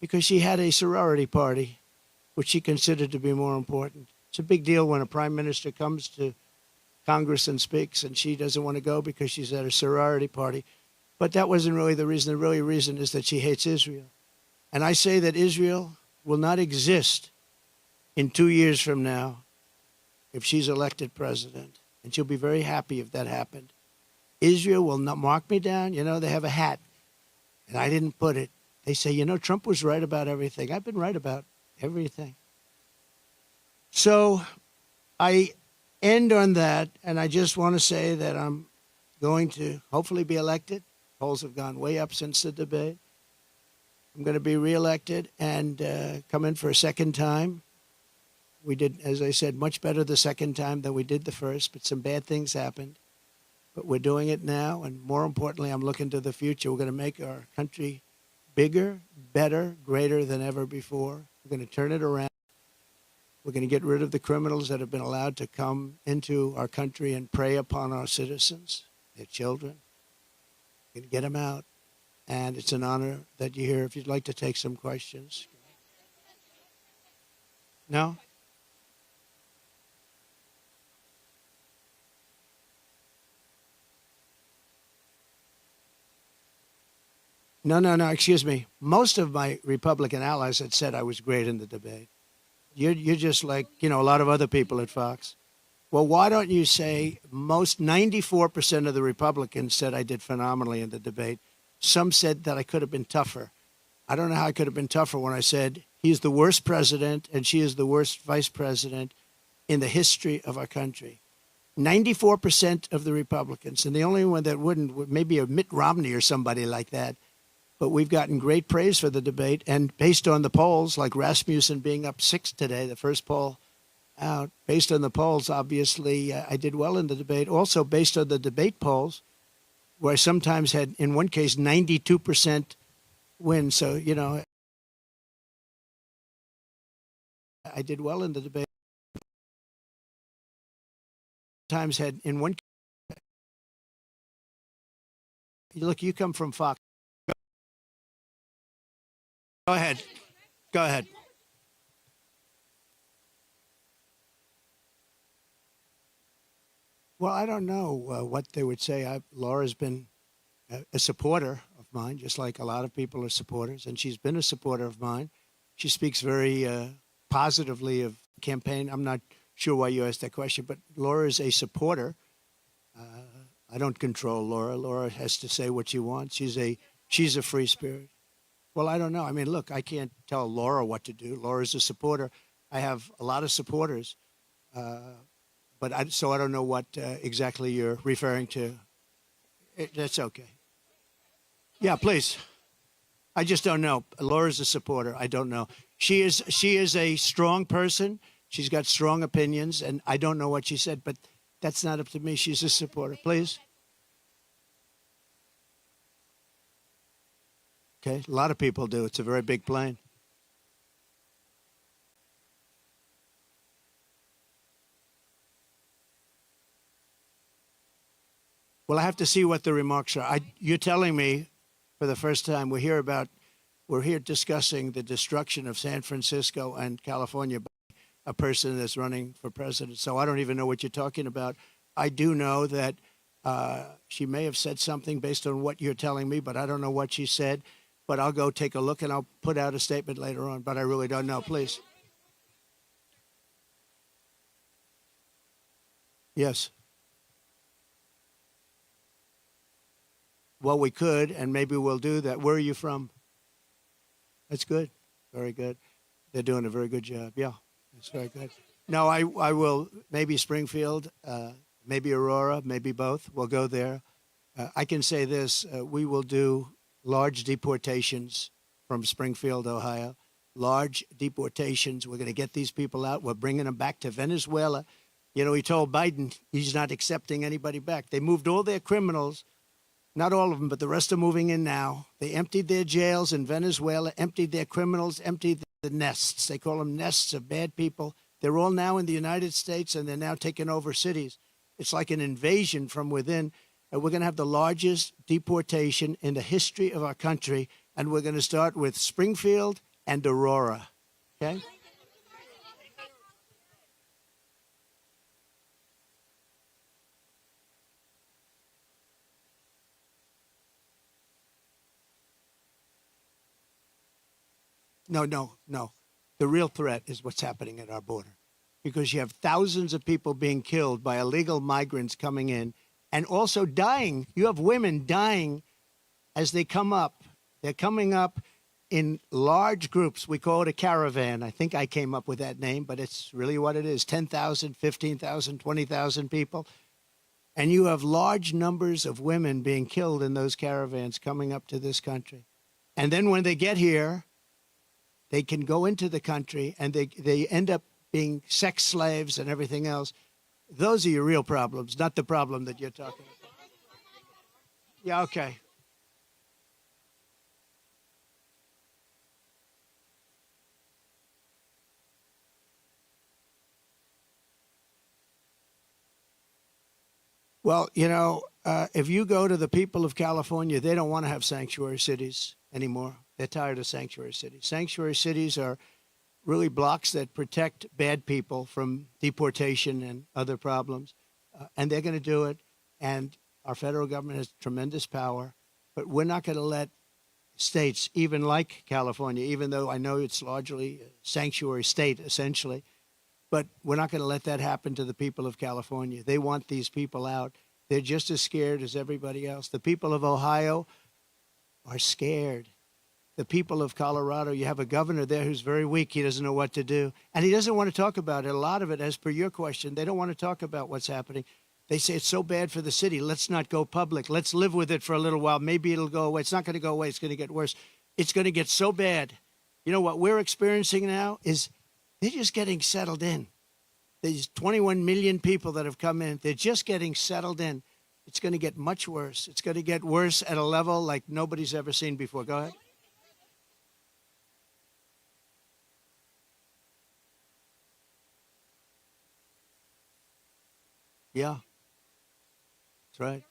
because she had a sorority party, which she considered to be more important. It's a big deal when a Prime Minister comes to Congress and speaks, and she doesn't want to go because she's at a sorority party. But that wasn't really the reason. The really reason is that she hates Israel. And I say that Israel will not exist in 2 years from now if she's elected president. And she'll be very happy if that happened. Israel will not mark me down. You know, they have a hat, and I didn't put it. They say, you know, Trump was right about everything. I've been right about everything. So I end on that, and I just want to say that I'm going to hopefully be elected. Polls have gone way up since the debate. I'm going to be reelected and come in for a second time. We did, as I said, much better the second time than we did the first, but some bad things happened. But we're doing it now, and more importantly, I'm looking to the future. We're going to make our country bigger, better, greater than ever before. We're going to turn it around. We're going to get rid of the criminals that have been allowed to come into our country and prey upon our citizens, their children. We're going to get them out. And it's an honor that you're here. If you'd like to take some questions. No? No, excuse me. Most of my Republican allies had said I was great in the debate. You're just like, you know, a lot of other people at Fox. Well, why don't you say most 94% of the Republicans said I did phenomenally in the debate. Some said that I could have been tougher. I don't know how I could have been tougher when I said he's the worst president and she is the worst vice president in the history of our country. 94% of the Republicans, and the only one that wouldn't, maybe a Mitt Romney or somebody like that. But we've gotten great praise for the debate. And based on the polls, like Rasmussen being up 6 today, the first poll out, based on the polls, obviously, I did well in the debate. Also, based on the debate polls, where I sometimes had, in one case, 92% win. So, you know, I did well in the debate. Sometimes had, in one case, look, you come from Fox. Go ahead. Go ahead. Well, I don't know what they would say. Laura's been a supporter of mine, just like a lot of people are supporters, and she's been a supporter of mine. She speaks very positively of campaign. I'm not sure why you asked that question, but Laura is a supporter. I don't control Laura. Laura has to say what she wants. She's a free spirit. Well, I don't know. I mean, look, I can't tell Laura what to do. Laura's a supporter. I have a lot of supporters, so I don't know what exactly you're referring to. That's okay. Yeah, please. I just don't know. Laura's a supporter. I don't know. She is a strong person. She's got strong opinions, and I don't know what she said, but that's not up to me. She's a supporter. Please. Okay. A lot of people do. It's a very big plane. Well, I have to see what the remarks are. You're telling me for the first time we're here discussing the destruction of San Francisco and California by a person that's running for president. So I don't even know what you're talking about. I do know that she may have said something based on what you're telling me, but I don't know what she said. But I'll go take a look and I'll put out a statement later on. But I really don't know. Please. Yes. Well, we could, and maybe we'll do that. Where are you from? That's good. Very good. They're doing a very good job. Yeah, that's very good. No, I will, maybe Springfield, maybe Aurora, maybe both. We'll go there. I can say this, we will do large deportations from Springfield, Ohio. Large deportations. We're going to get these people out. We're bringing them back to Venezuela. You know, he told Biden he's not accepting anybody back. They moved all their criminals, not all of them, but the rest are moving in now. They emptied their jails in Venezuela, emptied their criminals, emptied the nests. They call them nests of bad people. They're all now in the United States, and they're now taking over cities. It's like an invasion from within. And we're going to have the largest deportation in the history of our country. And we're going to start with Springfield and Aurora. Okay? No, no, no. The real threat is what's happening at our border because you have thousands of people being killed by illegal migrants coming in and also dying. You have women dying as they come up. They're coming up in large groups. We call it a caravan. I think I came up with that name, but it's really what it is 10,000, 15,000, 20,000 people. And you have large numbers of women being killed in those caravans coming up to this country. And then when they get here, they can go into the country and they end up being sex slaves and everything else. Those are your real problems, not the problem that you're talking about. Yeah, okay. Well, you know, if you go to the people of California, they don't want to have sanctuary cities anymore. They're tired of sanctuary cities. Sanctuary cities are really blocks that protect bad people from deportation and other problems. And they're going to do it. And our federal government has tremendous power. But we're not going to let states, even like California, even though I know it's largely a sanctuary state, essentially, but we're not going to let that happen to the people of California. They want these people out. They're just as scared as everybody else. The people of Ohio are scared. The people of Colorado, you have a governor there who's very weak. He doesn't know what to do. And he doesn't want to talk about it. A lot of it, as per your question, they don't want to talk about what's happening. They say it's so bad for the city. Let's not go public. Let's live with it for a little while. Maybe it'll go away. It's not going to go away. It's going to get worse. It's going to get so bad. You know what we're experiencing now is they're just getting settled in. There's 21 million people that have come in. They're just getting settled in. It's going to get much worse. It's going to get worse at a level like nobody's ever seen before. Go ahead. Yeah, that's right.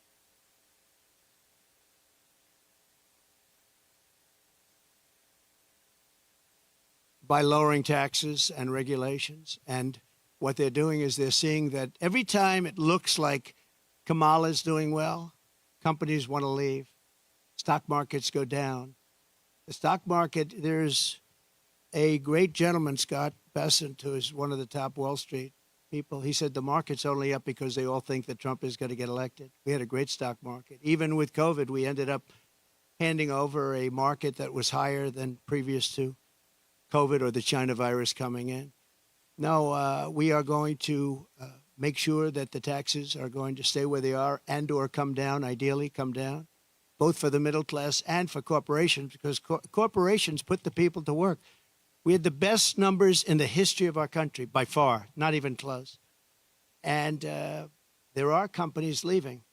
By lowering taxes and regulations. And what they're doing is they're seeing that every time it looks like Kamala's doing well, companies want to leave. Stock markets go down. The stock market, there's a great gentleman, Scott Bessent, who is one of the top Wall Street people. He said the market's only up because they all think that Trump is going to get elected. We had a great stock market. Even with COVID, we ended up handing over a market that was higher than previous to COVID or the China virus coming in. No, we are going to make sure that the taxes are going to stay where they are and or come down, ideally come down, both for the middle class and for corporations, because corporations put the people to work. We had the best numbers in the history of our country, by far, not even close. And there are companies leaving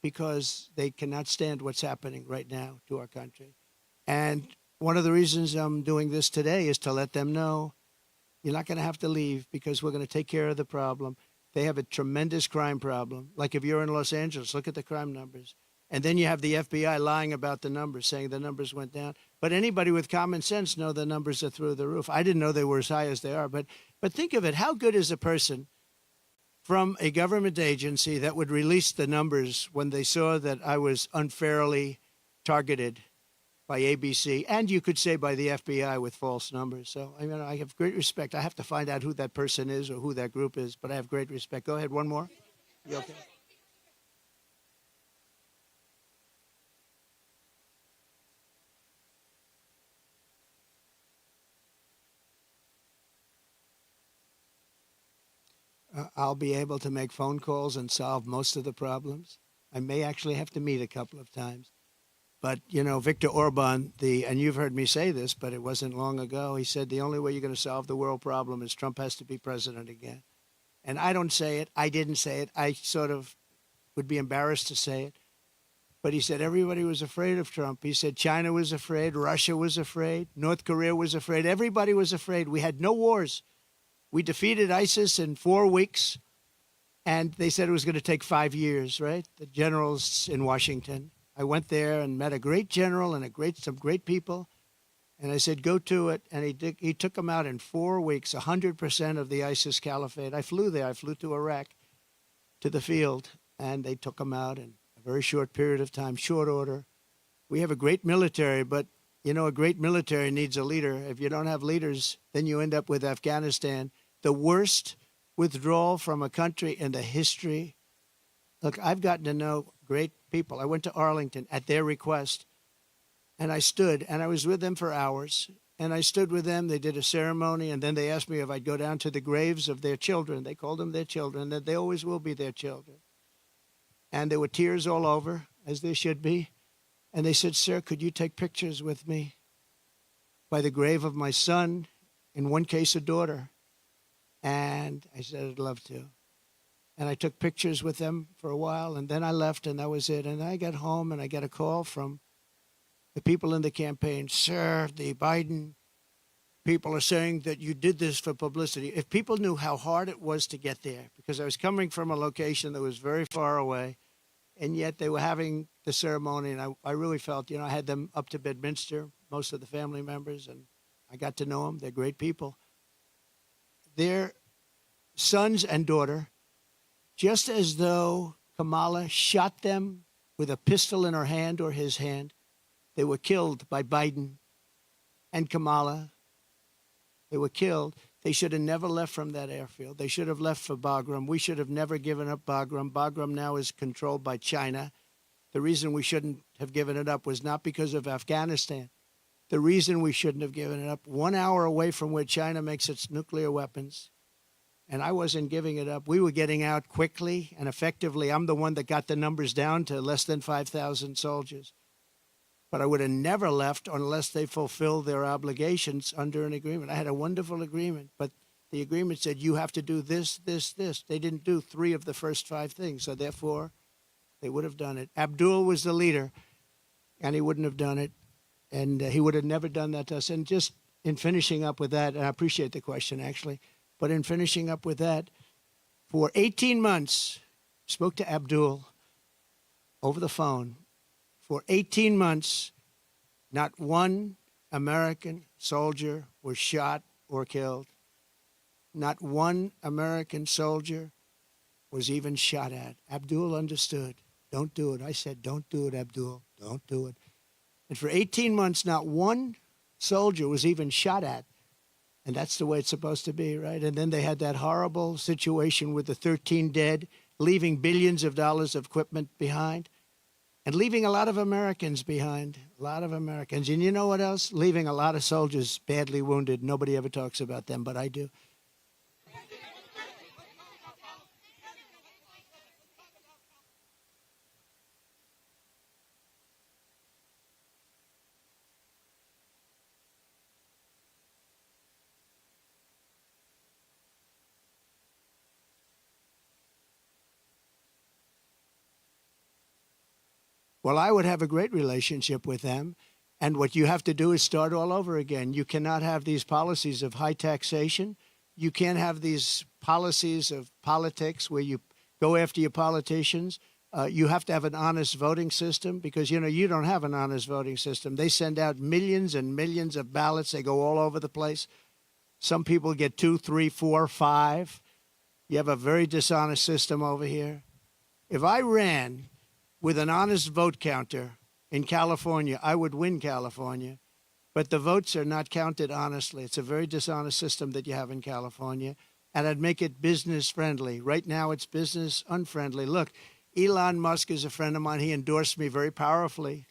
because they cannot stand what's happening right now to our country. And one of the reasons I'm doing this today is to let them know you're not going to have to leave because we're going to take care of the problem. They have a tremendous crime problem. Like if you're in Los Angeles, look at the crime numbers. And then you have the FBI lying about the numbers, saying the numbers went down. But anybody with common sense know the numbers are through the roof. I didn't know they were as high as they are. But think of it. How good is a person from a government agency that would release the numbers when they saw that I was unfairly targeted by ABC, and you could say by the FBI with false numbers. So, I mean, I have great respect. I have to find out who that person is or who that group is, but I have great respect. Go ahead, one more. You okay? I'll be able to make phone calls and solve most of the problems. I may actually have to meet a couple of times. But, Viktor Orban, and you've heard me say this, but it wasn't long ago, he said the only way you're going to solve the world problem is Trump has to be president again. And I don't say it. I didn't say it. I sort of would be embarrassed to say it. But he said everybody was afraid of Trump. He said China was afraid, Russia was afraid, North Korea was afraid. Everybody was afraid. We had no wars. We defeated ISIS in 4 weeks, and they said it was going to take 5 years, right? The generals in Washington. I went there and met a great general and some great people. And I said, go to it. And he took them out in 4 weeks, 100% of the ISIS caliphate. I flew there. I flew to Iraq, to the field, and they took them out in a very short period of time, short order. We have a great military, but, a great military needs a leader. If you don't have leaders, then you end up with Afghanistan, the worst withdrawal from a country in the history. Look, I've gotten to know great people. I went to Arlington at their request, and I stood, and I was with them for hours, and I stood with them. They did a ceremony, and then they asked me if I'd go down to the graves of their children. They called them their children, that they always will be their children. And there were tears all over, as there should be. And they said, sir, could you take pictures with me by the grave of my son, in one case, a daughter? And I said, I'd love to. And I took pictures with them for a while, and then I left, and that was it. And I got home, and I got a call from the people in the campaign. Sir, the Biden people are saying that you did this for publicity. If people knew how hard it was to get there, because I was coming from a location that was very far away, and yet they were having the ceremony, and I really felt, I had them up to Bedminster, most of the family members, and I got to know them. They're great people. Their sons and daughter, just as though Kamala shot them with a pistol in her hand or his hand, they were killed by Biden and Kamala. They were killed. They should have never left from that airfield. They should have left for Bagram. We should have never given up Bagram. Bagram now is controlled by China. The reason we shouldn't have given it up was not because of Afghanistan. The reason we shouldn't have given it up, 1 hour away from where China makes its nuclear weapons, and I wasn't giving it up. We were getting out quickly and effectively. I'm the one that got the numbers down to less than 5,000 soldiers. But I would have never left unless they fulfilled their obligations under an agreement. I had a wonderful agreement, but the agreement said you have to do this, this, this. They didn't do 3 of the first 5 things, so therefore they would have done it. Abdul was the leader, and he wouldn't have done it, and he would have never done that to us. And just in finishing up with that, and I appreciate the question, actually, but in finishing up with that, for 18 months, spoke to Abdul over the phone. For 18 months, not one American soldier was shot or killed. Not one American soldier was even shot at. Abdul understood. Don't do it. I said, don't do it, Abdul. Don't do it. And for 18 months, not one soldier was even shot at. And that's the way it's supposed to be, right? And then they had that horrible situation with the 13 dead, leaving billions of dollars of equipment behind. And leaving a lot of Americans behind, a lot of Americans. And you know what else? Leaving a lot of soldiers badly wounded. Nobody ever talks about them, but I do. Well, I would have a great relationship with them. And what you have to do is start all over again. You cannot have these policies of high taxation. You can't have these policies of politics where you go after your politicians. You have to have an honest voting system because, you don't have an honest voting system. They send out millions and millions of ballots. They go all over the place. Some people get 2, 3, 4, 5. You have a very dishonest system over here. If I ran with an honest vote counter in California, I would win California. But the votes are not counted honestly. It's a very dishonest system that you have in California. And I'd make it business friendly. Right now, it's business unfriendly. Look, Elon Musk is a friend of mine. He endorsed me very powerfully.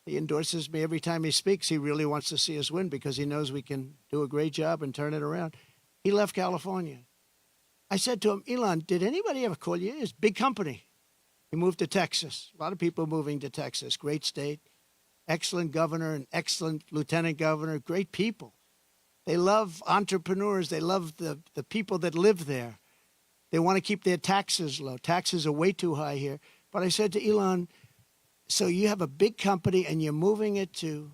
He endorses me every time he speaks. He really wants to see us win because he knows we can do a great job and turn it around. He left California. I said to him, Elon, did anybody ever call you? It's a big company. He moved to Texas. A lot of people moving to Texas. Great state. Excellent governor, an excellent lieutenant governor. Great people. They love entrepreneurs. They love the people that live there. They want to keep their taxes low. Taxes are way too high here. But I said to Elon, so you have a big company and you're moving it to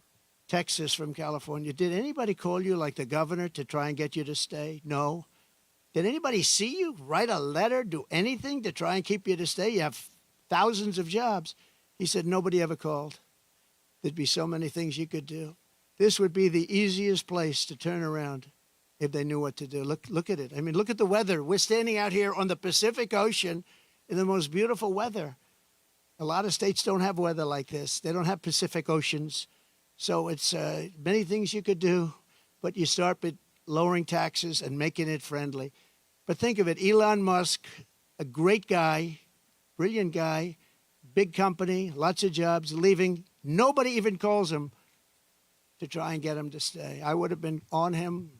Texas from California. Did anybody call you, like the governor, to try and get you to stay? No. Did anybody see you, write a letter, do anything to try and keep you to stay? You have thousands of jobs. He said, nobody ever called. There'd be so many things you could do. This would be the easiest place to turn around if they knew what to do. Look at it. I mean, look at the weather. We're standing out here on the Pacific Ocean in the most beautiful weather. A lot of states don't have weather like this. They don't have Pacific Oceans. So it's many things you could do, but you start with lowering taxes and making it friendly. But think of it, Elon Musk, a great guy, brilliant guy, big company, lots of jobs, leaving. Nobody even calls him to try and get him to stay. I would have been on him.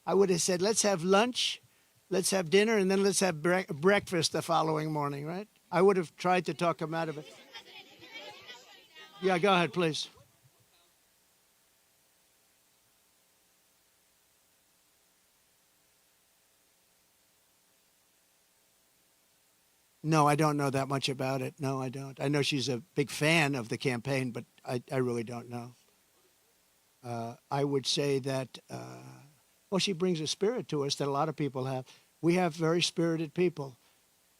I would have said, let's have lunch, let's have dinner, and then let's have breakfast the following morning, right? I would have tried to talk him out of it. Yeah, go ahead, please. No, I don't know that much about it. No, I don't. I know she's a big fan of the campaign, but I really don't know. I would say that, well, she brings a spirit to us that a lot of people have. We have very spirited people.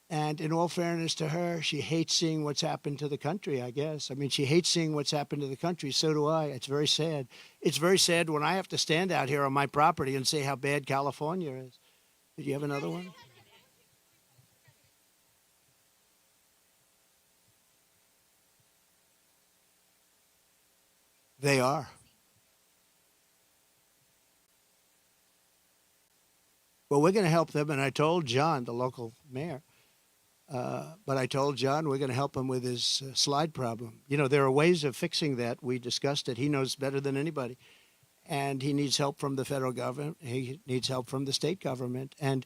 And in all fairness to her, she hates seeing what's happened to the country, I guess. I mean, she hates seeing what's happened to the country. So do I. It's very sad. It's very sad when I have to stand out here on my property and say how bad California is. Did you have another one? They are. Well, we're going to help them. And I told John, the local mayor, but I told John we're going to help him with his slide problem. You know, there are ways of fixing that. We discussed it. He knows better than anybody. And he needs help from the federal government. He needs help from the state government. And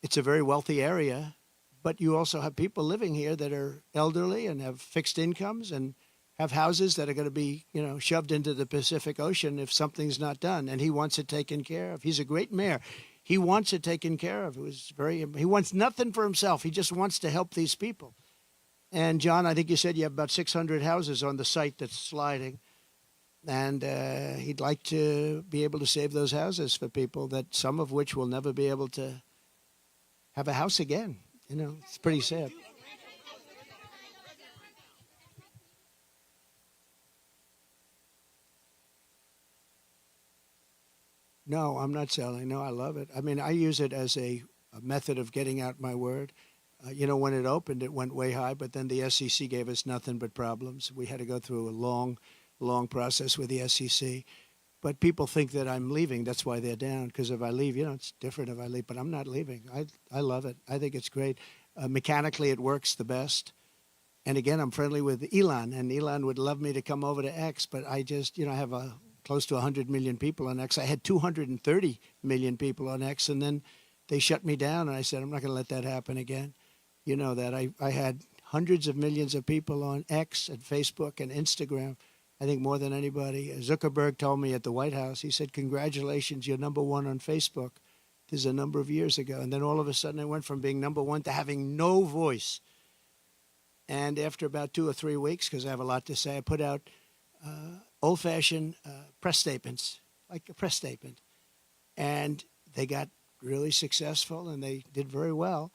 it's a very wealthy area. But you also have people living here that are elderly and have fixed incomes and have houses that are going to be, you know, shoved into the Pacific Ocean if something's not done. And he wants it taken care of. He's a great mayor. He wants it taken care of. He wants nothing for himself. He just wants to help these people. And John, I think you said you have about 600 houses on the site that's sliding. And he'd like to be able to save those houses for people, that some of which will never be able to have a house again. You know, it's pretty sad. No, I'm not selling. No, I love it. I mean, I use it as a method of getting out my word. You know, when it opened, it went way high, but then the SEC gave us nothing but problems. We had to go through a long process with the SEC. But people think that I'm leaving. That's why they're down. Because if I leave, you know, it's different if I leave. But I'm not leaving. I love it. I think it's great. Mechanically, it works the best. And again, I'm friendly with Elon, and Elon would love me to come over to X. But I just, you know, I have close to 100 million people on X. I had 230 million people on X, and then they shut me down. And I said, I'm not going to let that happen again. You know that. I had hundreds of millions of people on X and Facebook and Instagram. I think more than anybody. Zuckerberg told me at the White House, he said, congratulations, you're number one on Facebook. This is a number of years ago. And then all of a sudden I went from being number one to having no voice. And after about 2 or 3 weeks, because I have a lot to say, I put out old-fashioned press statements, like a press statement. And they got really successful, and they did very well.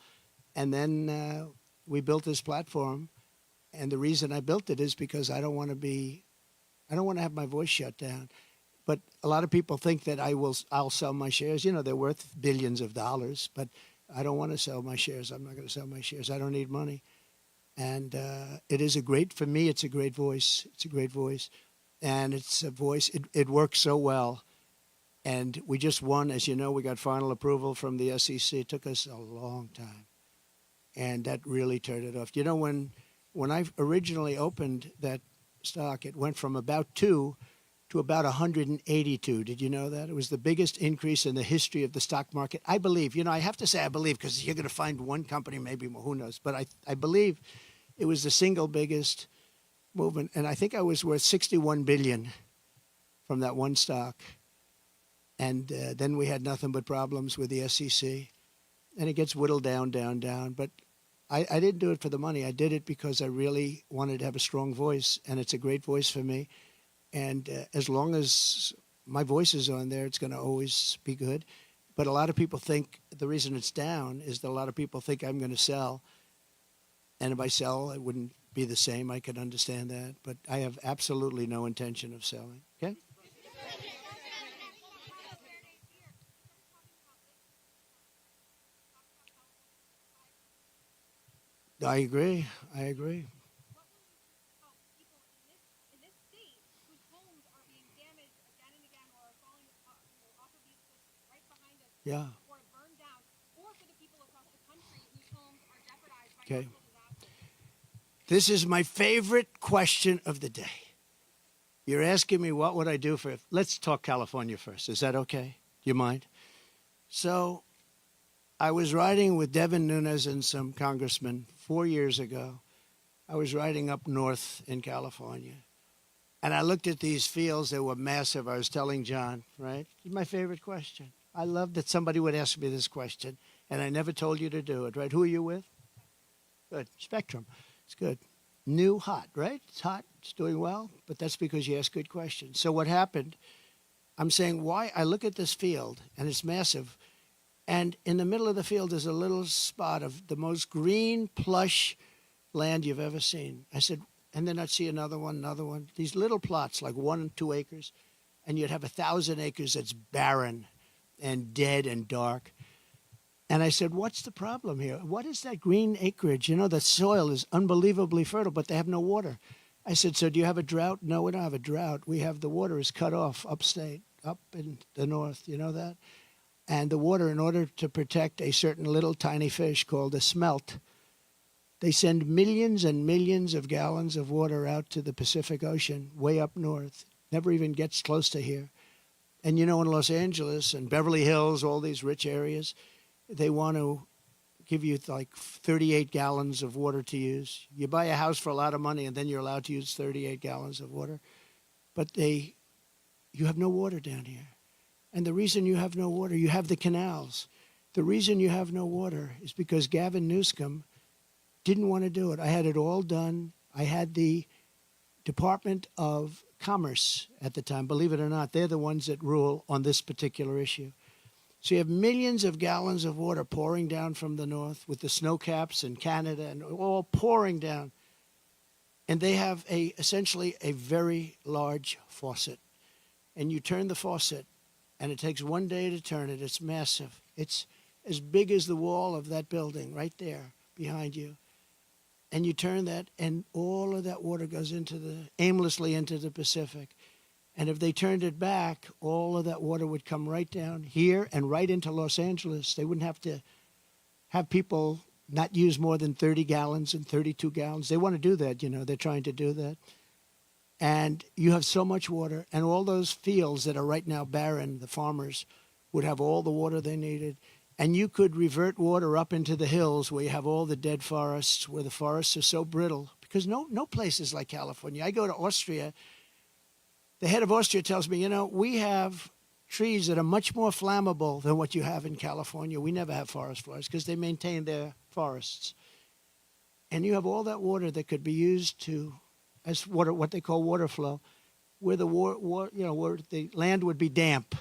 And then we built this platform. And the reason I built it is because I don't want to have my voice shut down. But a lot of people think that I'll sell my shares. You know, they're worth billions of dollars, but I don't want to sell my shares. I'm not going to sell my shares. I don't need money. And it is for me, it's a great voice. It's a great voice. And it's a voice, it works so well. And we just won, as you know, we got final approval from the SEC. It took us a long time. And that really turned it off. You know, when I originally opened that stock, it went from about 2 to about 182. Did you know that? It was the biggest increase in the history of the stock market. I believe, I have to say I believe because you're going to find one company, maybe more, who knows. But I believe it was the single biggest movement. And I think I was worth 61 billion from that one stock. And then we had nothing but problems with the SEC. And it gets whittled down, down, down. But I didn't do it for the money. I did it because I really wanted to have a strong voice. And it's a great voice for me. And as long as my voice is on there, it's going to always be good. But a lot of people think the reason it's down is that a lot of people think I'm going to sell. And if I sell, it wouldn't be the same. I could understand that. But I have absolutely no intention of selling. Okay? I agree. I agree. Yeah. Okay. This is my favorite question of the day. You're asking me what would I do for, let's talk California first. Is that okay? Do you mind? So I was riding with Devin Nunes and some congressmen 4 years ago. I was riding up north in California. And I looked at these fields. They were massive. I was telling John, right? It's my favorite question. I love that somebody would ask me this question. And I never told you to do it, right? Who are you with? Good. Spectrum. It's good. New, hot, right? It's hot. It's doing well. But that's because you ask good questions. So what happened, I'm saying why I look at this field, and it's massive. And in the middle of the field is a little spot of the most green, plush land you've ever seen. I said, and then I'd see another one. These little plots, like 1 and 2 acres, and you'd have 1,000 acres that's barren and dead and dark. And I said, what's the problem here? What is that green acreage? The soil is unbelievably fertile, but they have no water. I said, so do you have a drought? No, we don't have a drought. We have the water is cut off upstate, up in the north. You know that? And the water, in order to protect a certain little tiny fish called a smelt, they send millions and millions of gallons of water out to the Pacific Ocean, way up north. Never even gets close to here. And in Los Angeles and Beverly Hills, all these rich areas, they want to give you like 38 gallons of water to use. You buy a house for a lot of money, and then you're allowed to use 38 gallons of water. But you have no water down here. And the reason you have no water, you have the canals. The reason you have no water is because Gavin Newsom didn't want to do it. I had it all done. I had the Department of Commerce at the time. Believe it or not, they're the ones that rule on this particular issue. So you have millions of gallons of water pouring down from the north with the snow caps in Canada and all pouring down. And they have essentially a very large faucet. And you turn the faucet, and it takes 1 day to turn it. It's massive. It's as big as the wall of that building right there behind you. And you turn that, and all of that water goes aimlessly into the Pacific. And if they turned it back, all of that water would come right down here and right into Los Angeles. They wouldn't have to have people not use more than 30 gallons and 32 gallons. They want to do that, They're trying to do that. And you have so much water, and all those fields that are right now barren, the farmers would have all the water they needed. And you could revert water up into the hills where you have all the dead forests, where the forests are so brittle. Because no place is like California. I go to Austria. The head of Austria tells me, we have trees that are much more flammable than what you have in California. We never have forest fires because they maintain their forests. And you have all that water that could be used as water, what they call water flow, where where the land would be damp.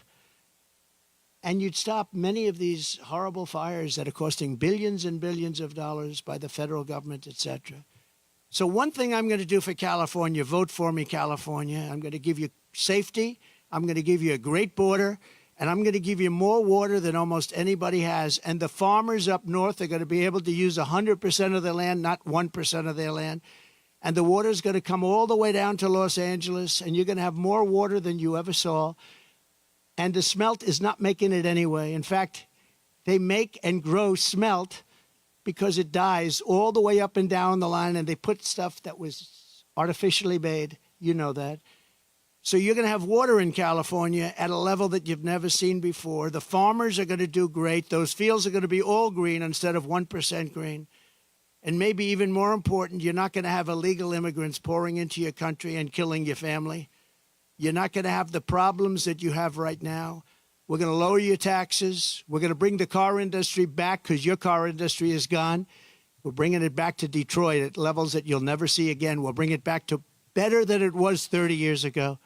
And you'd stop many of these horrible fires that are costing billions and billions of dollars by the federal government, et cetera. So one thing I'm going to do for California, vote for me, California. I'm going to give you safety. I'm going to give you a great border. And I'm going to give you more water than almost anybody has. And the farmers up north are going to be able to use 100% of their land, not 1% of their land. And the water is going to come all the way down to Los Angeles. And you're going to have more water than you ever saw. And the smelt is not making it anyway. In fact, they make and grow smelt because it dies all the way up and down the line, and they put stuff that was artificially made, you know that. So you're going to have water in California at a level that you've never seen before. The farmers are going to do great. Those fields are going to be all green instead of 1% green. And maybe even more important, you're not going to have illegal immigrants pouring into your country and killing your family. You're not going to have the problems that you have right now. We're going to lower your taxes. We're going to bring the car industry back because your car industry is gone. We're bringing it back to Detroit at levels that you'll never see again. We'll bring it back to better than it was 30 years ago.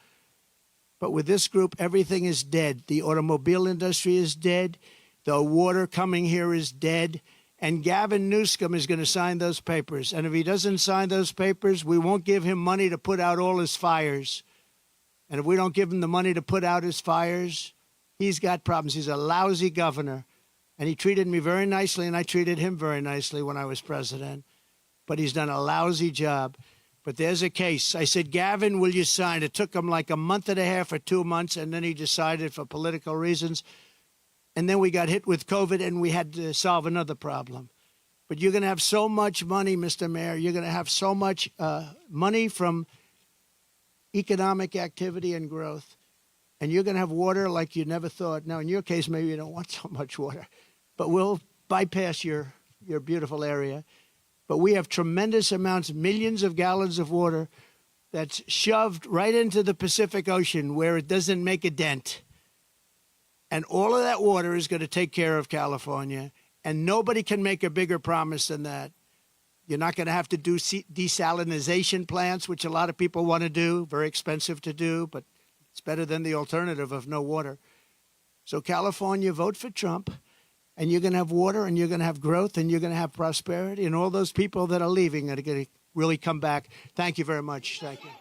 But with this group, everything is dead. The automobile industry is dead. The water coming here is dead. And Gavin Newsom is going to sign those papers. And if he doesn't sign those papers, we won't give him money to put out all his fires. And if we don't give him the money to put out his fires, he's got problems. He's a lousy governor. And he treated me very nicely, and I treated him very nicely when I was president. But he's done a lousy job. But there's a case. I said, Gavin, will you sign? It took him like a month and a half or 2 months, and then he decided for political reasons. And then we got hit with COVID, and we had to solve another problem. But you're going to have so much money, Mr. Mayor. You're going to have so much money from economic activity and growth. And you're going to have water like you never thought. Now, in your case, maybe you don't want so much water. But we'll bypass your beautiful area. But we have tremendous amounts, millions of gallons of water that's shoved right into the Pacific Ocean where it doesn't make a dent. And all of that water is going to take care of California. And nobody can make a bigger promise than that. You're not going to have to do desalinization plants, which a lot of people want to do. Very expensive to do, but it's better than the alternative of no water. So California, vote for Trump. And you're going to have water, and you're going to have growth, and you're going to have prosperity. And all those people that are leaving are going to really come back. Thank you very much. Thank you.